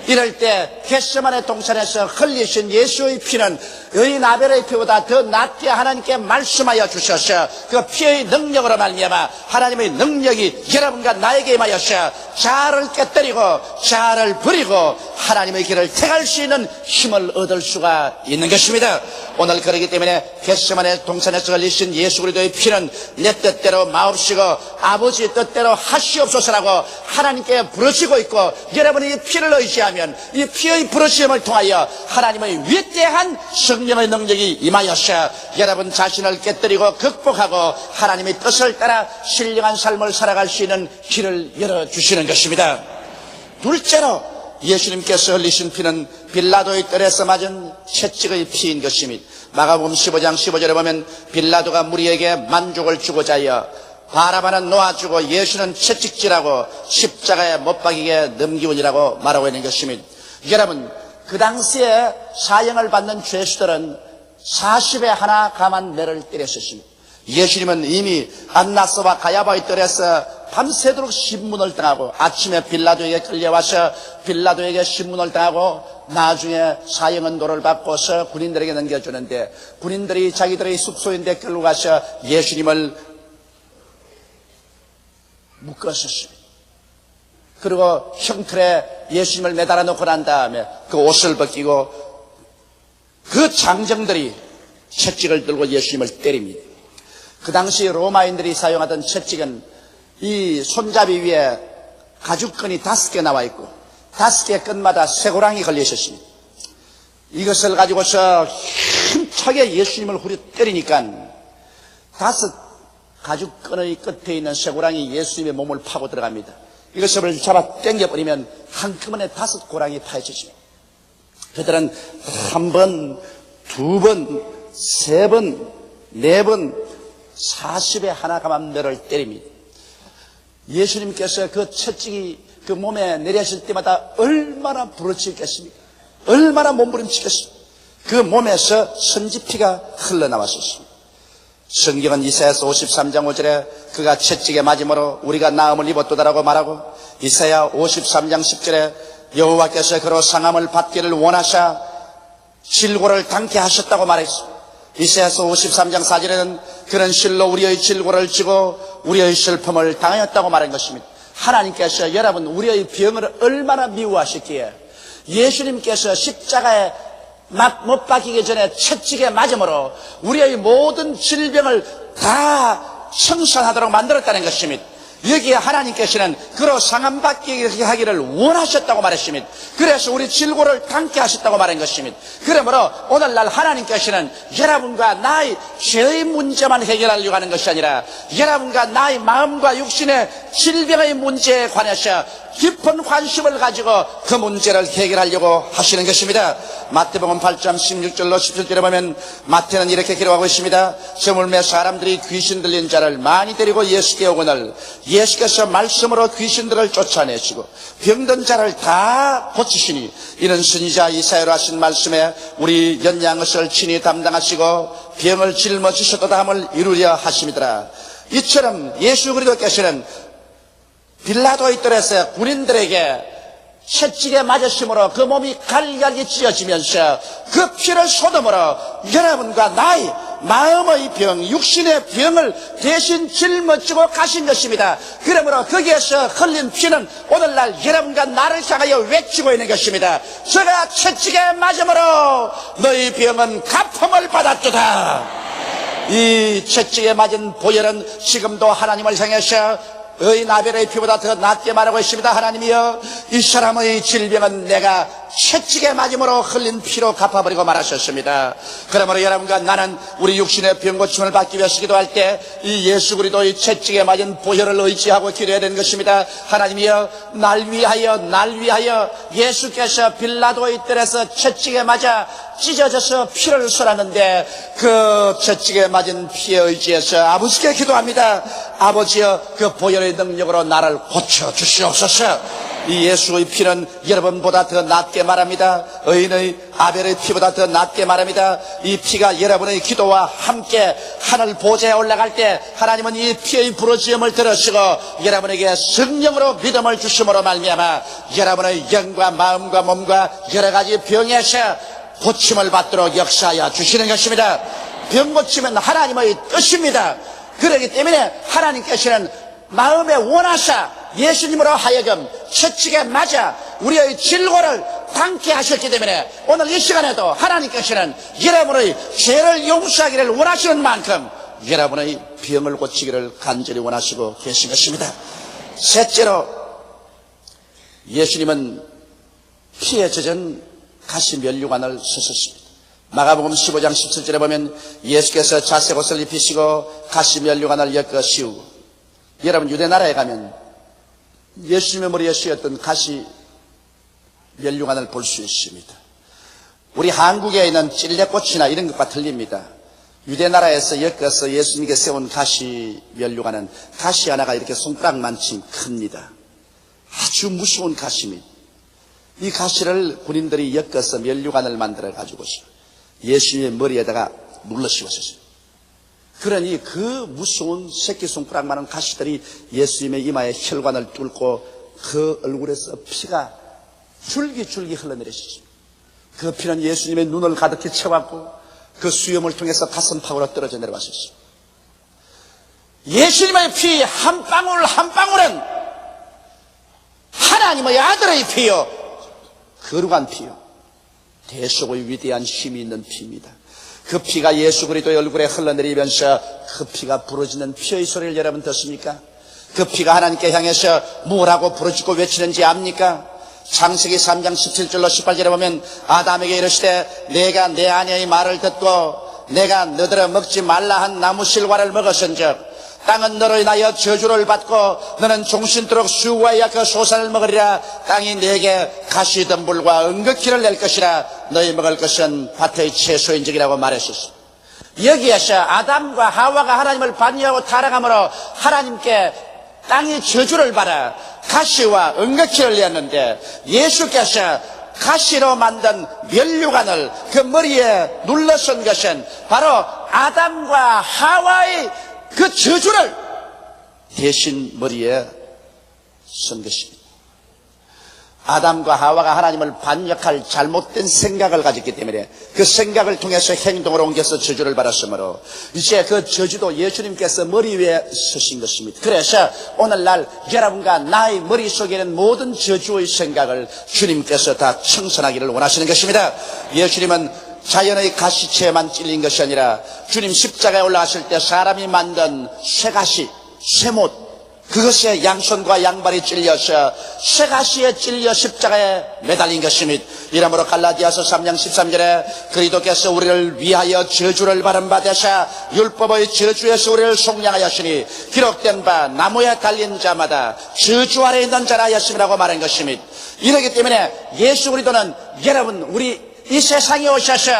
이럴 때 겟세마네 동산에서 흘리신 예수의 피는 의인 아벨의 피보다 더 낫게 하나님께 말씀하여 주셔서 그 피의 능력으로 말미암아 하나님의 능력이 여러분과 나에게 임하여서 자아를 깨뜨리고 자아를 버리고 하나님의 길을 택할 수 있는 힘을 얻을 수가 있는 것입니다. 오늘 그렇기 때문에 겟세마네 동산에서 흘리신 예수 그리스도의 피는 내 뜻대로 마옵시고 아버지의 뜻대로 하시옵소서라고 하나님께 부르시고 있고, 여러분이 이 피를 의지하면 이 피의 부르심을 통하여 하나님의 위대한 성령의 능력이 임하여서 여러분 자신을 깨뜨리고 극복하고 하나님의 뜻을 따라 신령한 삶을 살아갈 수 있는 길을 열어주시는 것입니다. 둘째로 예수님께서 흘리신 피는 빌라도의 뜰에서 맞은 채찍의 피인 것입니다. 마가복음 15장 15절에 보면 빌라도가 무리에게 만족을 주고자 하여 바라바는 놓아주고 예수는 채찍질하고 십자가에 못 박이게 넘기우니라고 말하고 있는 것입니다. 여러분, 그 당시에 사형을 받는 죄수들은 40에 하나 감한 매를 때렸었습니다. 예수님은 이미 안나스와 가야바의 뜰에서 밤새도록 신문을 당하고 아침에 빌라도에게 끌려와서 빌라도에게 신문을 당하고 나중에 사형은 도를 받고서 군인들에게 넘겨주는데, 군인들이 자기들의 숙소인데 끌고 가서 예수님을 묶었었습니다. 그리고 형틀에 예수님을 매달아 놓고 난 다음에 그 옷을 벗기고 그 장정들이 채찍을 들고 예수님을 때립니다. 그 당시 로마인들이 사용하던 채찍은 이 손잡이 위에 가죽끈이 5개 나와 있고 5개 끈마다 쇠고랑이 걸려 있었습니다. 이것을 가지고서 힘차게 예수님을 후려 때리니까 5 가죽끈의 끝에 있는 쇠고랑이 예수님의 몸을 파고 들어갑니다. 이것을 잡아 당겨버리면 한꺼번에 5 고랑이 파헤쳐집니다. 그들은 1번, 2번, 3번, 4번 40에 하나 감한 매를 때립니다. 예수님께서 그 채찍이 그 몸에 내렸을 때마다 얼마나 부러지겠습니까? 얼마나 몸부림치겠습니까? 그 몸에서 선지피가 흘러나왔었습니다. 성경은 이사야서 53장 5절에 그가 채찍에 맞음으로 우리가 나음을 입었도다라고 말하고, 이사야 53장 10절에 여호와께서 그로 상함을 받기를 원하사 질고를 당케 하셨다고 말했습니다. 이사야서 53장 4절에는 그는 실로 우리의 질고를 지고 우리의 슬픔을 당하였다고 말한 것입니다. 하나님께서 여러분 우리의 병을 얼마나 미워하셨기에 예수님께서 십자가에 못 박히기 전에 채찍에 맞음으로 우리의 모든 질병을 다 청산하도록 만들었다는 것입니다. 여기에 하나님께서는 그로 상함받게 하기를 원하셨다고 말했습니다. 그래서 우리 질고를 담게 하셨다고 말한 것입니다. 그러므로 오늘날 하나님께서는 여러분과 나의 죄의 문제만 해결하려고 하는 것이 아니라 여러분과 나의 마음과 육신의 질병의 문제에 관해서 깊은 관심을 가지고 그 문제를 해결하려고 하시는 것입니다. 마태복음 8장 16절로 17절에 보면 마태는 이렇게 기록하고 있습니다. 저물매 사람들이 귀신 들린 자를 많이 데리고 예수께 오거늘 예수께서 말씀으로 귀신들을 쫓아내시고 병든 자를 다 고치시니 이는 선지자 이사야로 하신 말씀에 우리 연양것을 친히 담당하시고 병을 짊어지셨도다 함을 이루려 하심이더라. 이처럼 예수 그리스도께서는 빌라도의 뜰에서 군인들에게 채찍에 맞으심으로 그 몸이 갈갈이 찢어지면서 그 피를 쏟음으로 여러분과 나의 마음의 병, 육신의 병을 대신 짊어지고 가신 것입니다. 그러므로 거기에서 흘린 피는 오늘날 여러분과 나를 향하여 외치고 있는 것입니다. 저가 채찍에 맞음으로 너희 병은 가품을 받았도다. 이 채찍에 맞은 보혈은 지금도 하나님을 향해서 의인 아벨의 피보다 더 낫게 말하고 있습니다. 하나님이여, 이 사람의 질병은 내가 채찍에 맞음으로 흘린 피로 갚아버리고 말하셨습니다. 그러므로 여러분과 나는 우리 육신의 병 고침을 받기 위해서 기도할 때 이 예수 그리스도의 채찍에 맞은 보혈을 의지하고 기도해야 되는 것입니다. 하나님이여, 날 위하여 예수께서 빌라도의 뜰에서 채찍에 맞아 찢어져서 피를 쏟았는데 그 채찍에 맞은 피에 의지해서 아버지께 기도합니다. 아버지여, 그 보혈의 능력으로 나를 고쳐주시옵소서. 이 예수의 피는 여러분보다 더 낫게 말합니다. 의인의 아벨의 피보다 더 낫게 말합니다. 이 피가 여러분의 기도와 함께 하늘 보좌에 올라갈 때 하나님은 이 피의 부르짖음을 들으시고 여러분에게 성령으로 믿음을 주심으로 말미암아 여러분의 영과 마음과 몸과 여러 가지 병에서 고침을 받도록 역사하여 주시는 것입니다. 병 고침은 하나님의 뜻입니다. 그렇기 때문에 하나님께서는 마음에 원하사 예수님으로 하여금 채찍에 맞아 우리의 질고를 담게 하셨기 때문에 오늘 이 시간에도 하나님께서는 여러분의 죄를 용서하기를 원하시는 만큼 여러분의 병을 고치기를 간절히 원하시고 계신 것입니다. 셋째로, 예수님은 피에 젖은 가시면류관을 쓰셨습니다. 마가복음 15장 17절에 보면 예수께서 자색옷을 입히시고 가시면류관을 엮어 씌우고, 여러분 유대나라에 가면 예수님의 머리에 씌었던 가시 면류관을 볼 수 있습니다. 우리 한국에 있는 찔레꽃이나 이런 것과 틀립니다. 유대나라에서 엮어서 예수님께 세운 가시 면류관은 가시 하나가 이렇게 손가락만큼 큽니다. 아주 무서운 가시입니다. 이 가시를 군인들이 엮어서 면류관을 만들어 가지고서 예수님의 머리에다가 눌러 씌웠었어요. 그러니 그 무서운 새끼손가락만한 가시들이 예수님의 이마에 혈관을 뚫고 그 얼굴에서 피가 줄기줄기 흘러내렸습니다. 그 피는 예수님의 눈을 가득히 채웠고 그 수염을 통해서 가슴팍으로 떨어져 내려왔었습니다. 예수님의 피 한 방울 한 방울은 하나님의 아들의 피요, 거룩한 피요, 대속의 위대한 힘이 있는 피입니다. 그 피가 예수 그리스도의 얼굴에 흘러내리면서 그 피가 부러지는 피의 소리를 여러분 듣습니까? 그 피가 하나님께 향해서 뭐라고 부르짖고 외치는지 압니까? 창세기 3장 17절로 18절에 보면 아담에게 이르시되 내가 내 아내의 말을 듣고 내가 너더러 먹지 말라 한 나무 실과를 먹었은즉 땅은 너로 인하여 저주를 받고 너는 종신토록 수고하여 그 소산을 먹으리라. 땅이 내게 가시덤불과 은극기를 낼 것이라. 너희 먹을 것은 밭의 채소인적이라고 말했었습니다. 여기에서 아담과 하와가 하나님을 반역하고 타락함으로 하나님께 땅이 저주를 받아 가시와 은극기를 냈는데 예수께서 가시로 만든 면류관을 그 머리에 눌러쓴 것은 바로 아담과 하와의 그 저주를 대신 머리에 쓴 것입니다. 아담과 하와가 하나님을 반역할 잘못된 생각을 가졌기 때문에 그 생각을 통해서 행동으로 옮겨서 저주를 받았으므로 이제 그 저주도 예수님께서 머리 위에 쓰신 것입니다. 그래서 오늘날 여러분과 나의 머릿속에는 모든 저주의 생각을 주님께서 다 청산하기를 원하시는 것입니다. 예수님은 자연의 가시체에만 찔린 것이 아니라 주님 십자가에 올라가실 때 사람이 만든 쇠가시, 쇠못, 그것에 양손과 양발이 찔려서 쇠가시에 찔려 십자가에 매달린 것입니다. 이러므로 갈라디아서 3장 13절에 그리스도께서 우리를 위하여 저주를 받은 바 되사 율법의 저주에서 우리를 속량하였으니 기록된 바 나무에 달린 자마다 저주 아래 있는 자라 하였음이라고 말한 것입니다. 이러기 때문에 예수 그리스도는 여러분 우리 이 세상에 오셔서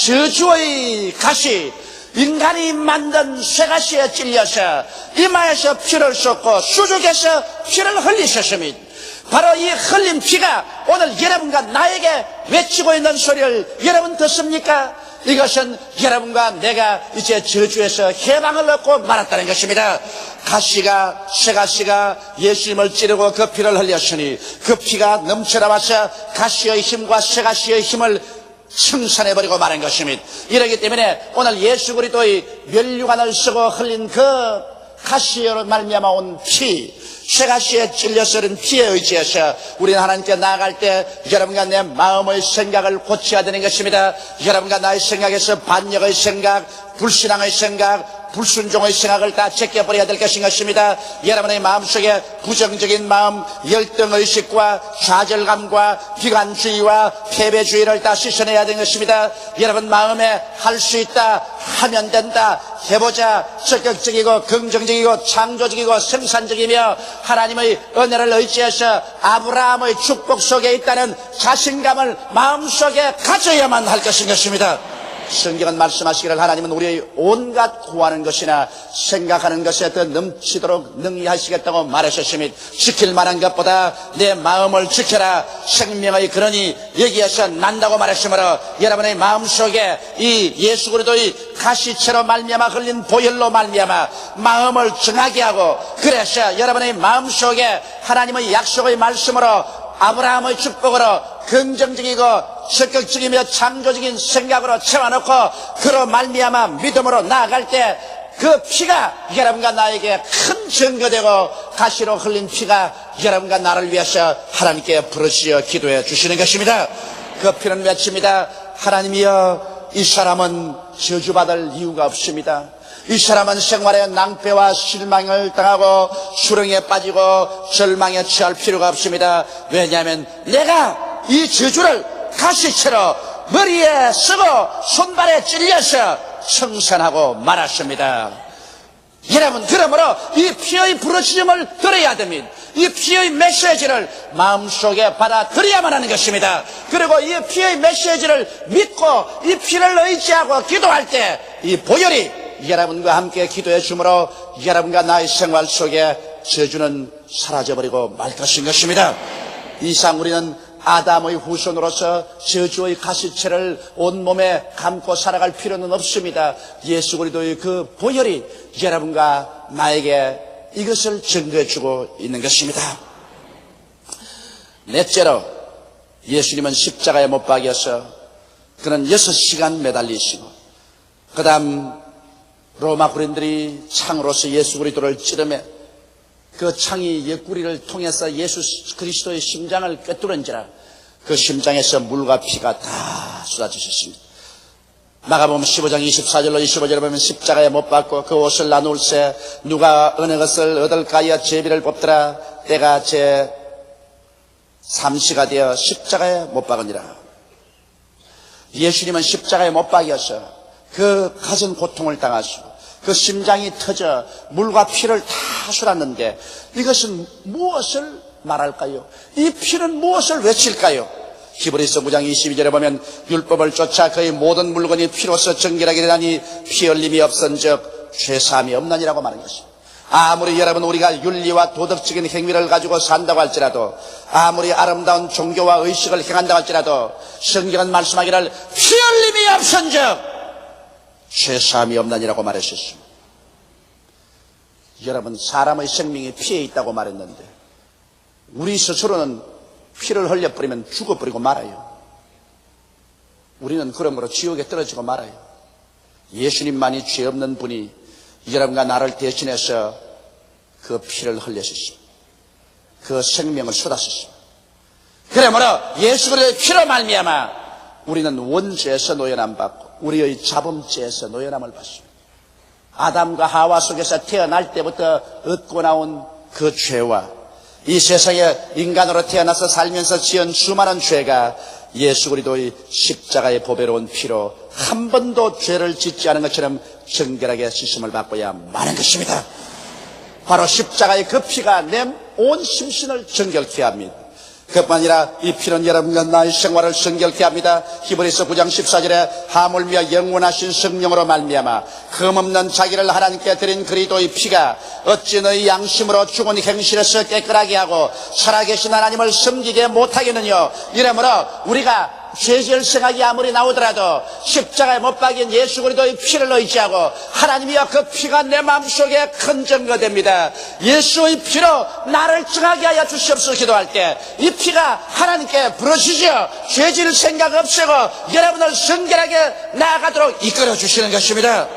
저주의 가시, 인간이 만든 쇠가시에 찔려서 이마에서 피를 쏟고 수족에서 피를 흘리셨습니다. 바로 이 흘린 피가 오늘 여러분과 나에게 외치고 있는 소리를 여러분 듣습니까? 이것은 여러분과 내가 이제 저주에서 해방을 얻고 말았다는 것입니다. 가시가, 쇠가시가 예수님을 찌르고 그 피를 흘렸으니 그 피가 넘쳐나와서 가시의 힘과 쇠가시의 힘을 청산해버리고 말한 것입니다. 이러기 때문에 오늘 예수 그리스도의 면류관을 쓰고 흘린 그 가시로 말미암아 온 피, 쇠가시에 찔려서 흐른 피에 의지해서 우리는 하나님께 나아갈 때 여러분과 내 마음의 생각을 고쳐야 되는 것입니다. 여러분과 나의 생각에서 반역의 생각, 불신앙의 생각, 불순종의 생각을 다 제껴버려야 될 것인 것입니다. 여러분의 마음속에 부정적인 마음, 열등의식과 좌절감과 비관주의와 패배주의를 다 씻어내야 되는 것입니다. 여러분 마음에 할 수 있다, 하면 된다, 해보자, 적극적이고 긍정적이고 창조적이고 생산적이며 하나님의 은혜를 의지해서 아브라함의 축복 속에 있다는 자신감을 마음속에 가져야만 할 것인 것입니다. 성경은 말씀하시기를 하나님은 우리의 온갖 구하는 것이나 생각하는 것에 더 넘치도록 능히하시겠다고 말하셨으니 지킬 만한 것보다 내 마음을 지켜라. 생명의 근원이 여기에서 난다고 말했으므로 여러분의 마음속에 이 예수 그리스도의 가시체로 말미암아 흘린 보혈로 말미암아 마음을 정하게 하고 그래서 여러분의 마음속에 하나님의 약속의 말씀으로 아브라함의 축복으로 긍정적이고 적극적이며 창조적인 생각으로 채워놓고 그로 말미암아 믿음으로 나아갈 때 그 피가 여러분과 나에게 큰 증거되고 가시로 흘린 피가 여러분과 나를 위해서 하나님께 부르시어 기도해 주시는 것입니다. 그 피는 외칩니다. 하나님이여 이 사람은 저주받을 이유가 없습니다. 이 사람은 생활에 낭패와 실망을 당하고 수렁에 빠지고 절망에 처할 필요가 없습니다. 왜냐하면 내가 이 저주를 가시채로 머리에 쓰고 손발에 찔려서 청산하고 말았습니다. 여러분 그러므로 이 피의 부르짖음을 들어야 됩니다. 이 피의 메시지를 마음속에 받아들여야만 하는 것입니다. 그리고 이 피의 메시지를 믿고 이 피를 의지하고 기도할 때 이 보혈이 여러분과 함께 기도해 주므로 여러분과 나의 생활 속에 저주는 사라져버리고 말 것인 것입니다. 이상 우리는 아담의 후손으로서 저주의 가시체를 온몸에 감고 살아갈 필요는 없습니다. 예수 그리스도의 그 보혈이 여러분과 나에게 이것을 증거해 주고 있는 것입니다. 넷째로 예수님은 십자가에 못 박여서 그는 6시간 매달리시고 그 다음 로마 군인들이 창으로서 예수 그리스도를 찌르매 그 창이 옆구리를 통해서 예수 그리스도의 심장을 꿰뚫은지라 그 심장에서 물과 피가 다 쏟아지셨습니다. 마가복음 15장 24절로 25절에 보면 십자가에 못 박고 그 옷을 나눌세 누가 어느 것을 얻을까 하여 제비를 뽑더라 때가 제 3시가 되어 십자가에 못 박으니라. 예수님은 십자가에 못 박여서 그 가진 고통을 당하시고 그 심장이 터져 물과 피를 다 쏟았는데 이것은 무엇을 말할까요? 이 피는 무엇을 외칠까요? 히브리서 9장 22절에 보면 율법을 쫓아 그의 모든 물건이 피로써 정결하게 되나니 피 흘림이 없은즉 죄사함이 없나니라고 말하는 것입니다. 아무리 여러분 우리가 윤리와 도덕적인 행위를 가지고 산다고 할지라도 아무리 아름다운 종교와 의식을 행한다고 할지라도 성경은 말씀하기를 피 흘림이 없은즉 죄사함이 없나니라고 말했었습니다. 여러분 사람의 생명이 피에 있다고 말했는데 우리 스스로는 피를 흘려버리면 죽어버리고 말아요. 우리는 그러므로 지옥에 떨어지고 말아요. 예수님만이 죄 없는 분이 여러분과 나를 대신해서 그 피를 흘렸습니다. 그 생명을 쏟았습니다. 그러므로 예수 그리스도의 피로 말미암아 우리는 원죄에서 노연함 받고 우리의 자범죄에서 노연함을 받습니다. 아담과 하와 속에서 태어날 때부터 얻고 나온 그 죄와 이 세상에 인간으로 태어나서 살면서 지은 수많은 죄가 예수 그리스도의 십자가의 보배로운 피로 한 번도 죄를 짓지 않은 것처럼 정결하게 씻음을 받고야 마는 것입니다. 바로 십자가의 그 피가 내 온 심신을 정결케 합니다. 그뿐 아니라 이 피는 여러분과 나의 생활을 정결케 합니다. 히브리서 9장 14절에 하물며 영원하신 성령으로 말미암아 흠없는 자기를 하나님께 드린 그리스도의 피가 어찌 너희 양심으로 죽은 행실에서 깨끗하게 하고 살아계신 하나님을 섬기게 못하겠느냐. 이러므로 우리가 죄질 생각이 아무리 나오더라도 십자가에 못 박인 예수 그리스도의 피를 의지하고 하나님이여 그 피가 내 마음속에 큰 증거 됩니다. 예수의 피로 나를 정하게 하여 주시옵소서 기도할 때 이 피가 하나님께 부르시죠. 죄질 생각 없애고 여러분을 성결하게 나아가도록 이끌어 주시는 것입니다.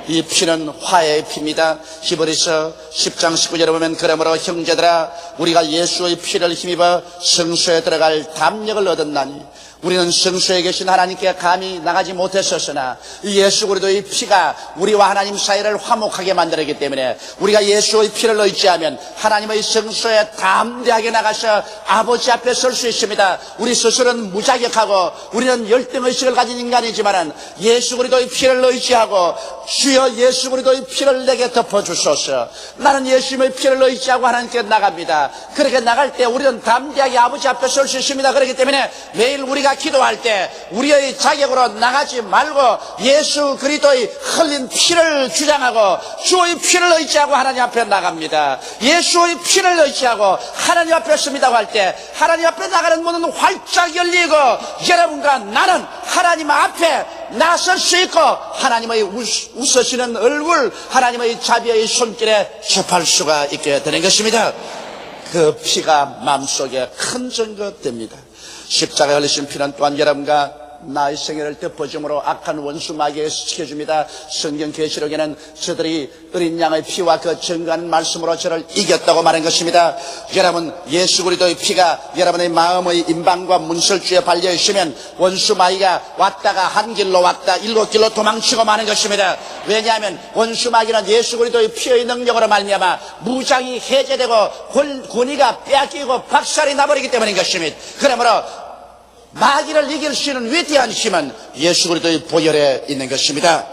이 피는 화해의 피입니다. 히브리서 10장 19절에 보면 그러므로 형제들아 우리가 예수의 피를 힘입어 성소에 들어갈 담력을 얻었나니 우리는 성소에 계신 하나님께 감히 나가지 못했었으나 예수 그리스도의 피가 우리와 하나님 사이를 화목하게 만들었기 때문에 우리가 예수의 피를 의지하면 하나님의 성소에 담대하게 나가서 아버지 앞에 설 수 있습니다. 우리 스스로는 무자격하고 우리는 열등의식을 가진 인간이지만 예수 그리스도의 피를 의지하고 주여 예수 그리스도의 피를 내게 덮어주소서. 나는 예수님의 피를 의지하고 하나님께 나갑니다. 그렇게 나갈 때 우리는 담대하게 아버지 앞에 설 수 있습니다. 그렇기 때문에 매일 우리가 기도할 때 우리의 자격으로 나가지 말고 예수 그리스도의 흘린 피를 주장하고 주의 피를 의지하고 하나님 앞에 나갑니다. 예수의 피를 의지하고 하나님 앞에 섭니다고 할 때 하나님 앞에 나가는 문은 활짝 열리고 여러분과 나는 하나님 앞에 나설 수 있고 하나님의 웃으시는 얼굴 하나님의 자비의 손길에 접할 수가 있게 되는 것입니다. 그 피가 마음속에 큰 증거 됩니다. 십자가에 흘리신 피는 또한 여러분과 나의 생애를 덮어줌으로 악한 원수 마귀에서 지켜줍니다. 성경 계시록에는 저들이 어린 양의 피와 그 증거한 말씀으로 저를 이겼다고 말한 것입니다. 여러분 예수 그리스도의 피가 여러분의 마음의 임방과 문설주에 발려있으면 원수 마귀가 왔다가 한 길로 왔다 일곱 길로 도망치고 마는 것입니다. 왜냐하면 원수 마귀는 예수 그리스도의 피의 능력으로 말미암아 무장이 해제되고 권위가 빼앗기고 박살이 나버리기 때문인 것입니다. 그러므로 마귀를 이길 수 있는 위대한 힘은 예수 그리스도의 보혈에 있는 것입니다.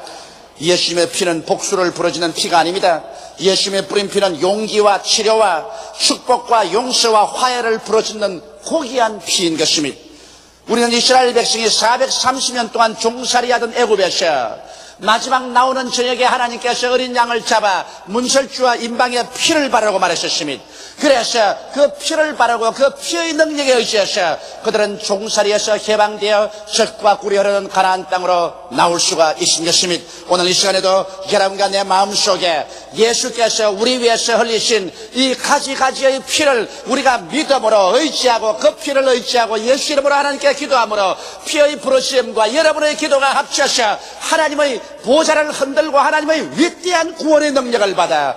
예수님의 피는 복수를 부러지는 피가 아닙니다. 예수님의 뿌린 피는 용기와 치료와 축복과 용서와 화해를 부러지는 고귀한 피인 것입니다. 우리는 이스라엘 백성이 430년 동안 종살이하던 애굽에서 마지막 나오는 저녁에 하나님께서 어린 양을 잡아 문설주와 임방에 피를 바르고 말하셨습니다. 그래서 그 피를 바르고 그 피의 능력에 의지해서 그들은 종살이에서 해방되어 젖과 꿀이 흐르는 가나안 땅으로 나올 수가 있는 것입니다. 오늘 이 시간에도 여러분과 내 마음속에 예수께서 우리 위해서 흘리신 이 가지가지의 피를 우리가 믿음으로 의지하고 그 피를 의지하고 예수 이름으로 하나님께 기도함으로 피의 부르심과 여러분의 기도가 합쳐서 하나님의 보좌를 흔들고 하나님의 위대한 구원의 능력을 받아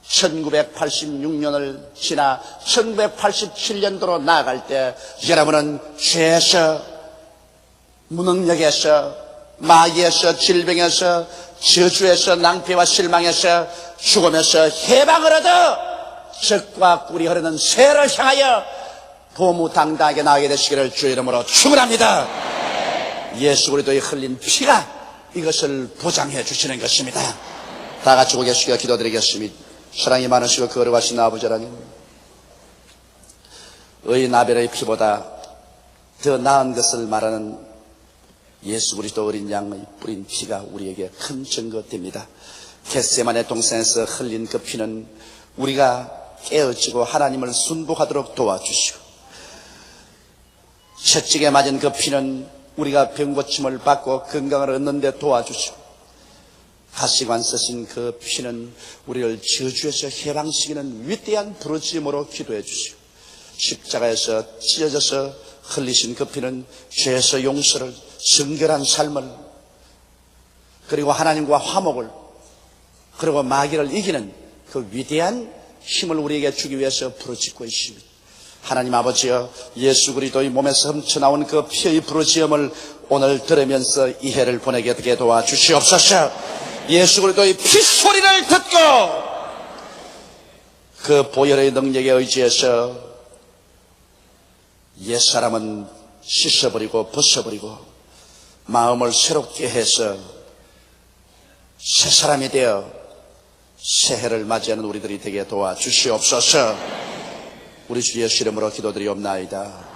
1986년을 지나 1987년도로 나아갈 때 여러분은 죄에서 무능력에서 마귀에서 질병에서 저주에서 낭패와 실망에서 죽음에서 해방을 얻어 젖과 꿀이 흐르는 새를 향하여 도무당당하게 나가게 되시기를 주의 이름으로 축원합니다. 예수 그리스도의 흘린 피가 이것을 보장해 주시는 것입니다. 다 같이 고개 숙여 기도드리겠습니다. 사랑이 많으시고 거룩하신 아버지 하나님, 의인 아벨의 피보다 더 나은 것을 말하는 예수 그리스도 어린 양의 뿌린 피가 우리에게 큰 증거됩니다. 겟세마네 동산에서 흘린 그 피는 우리가 깨어지고 하나님을 순복하도록 도와주시고, 채찍에 맞은 그 피는 우리가 병고침을 받고 건강을 얻는 데 도와주시고, 가시관 쓰신 그 피는 우리를 저주에서 해방시키는 위대한 부르짖음으로 기도해 주시고, 십자가에서 찢어져서 흘리신 그 피는 죄에서 용서를, 정결한 삶을, 그리고 하나님과 화목을, 그리고 마귀를 이기는 그 위대한 힘을 우리에게 주기 위해서 부르짖고 있습니다. 하나님 아버지여, 예수 그리스도의 몸에서 훔쳐나온 그 피의 부르짖음을 오늘 들으면서 이해를 보내게 되게 도와주시옵소서. 예수 그리스도의 피소리를 듣고 그 보혈의 능력에 의지해서 옛사람은 씻어버리고 벗어버리고 마음을 새롭게 해서 새 사람이 되어 새해를 맞이하는 우리들이 되게 도와주시옵소서. 우리 주 예수 이름으로 기도드리옵나이다.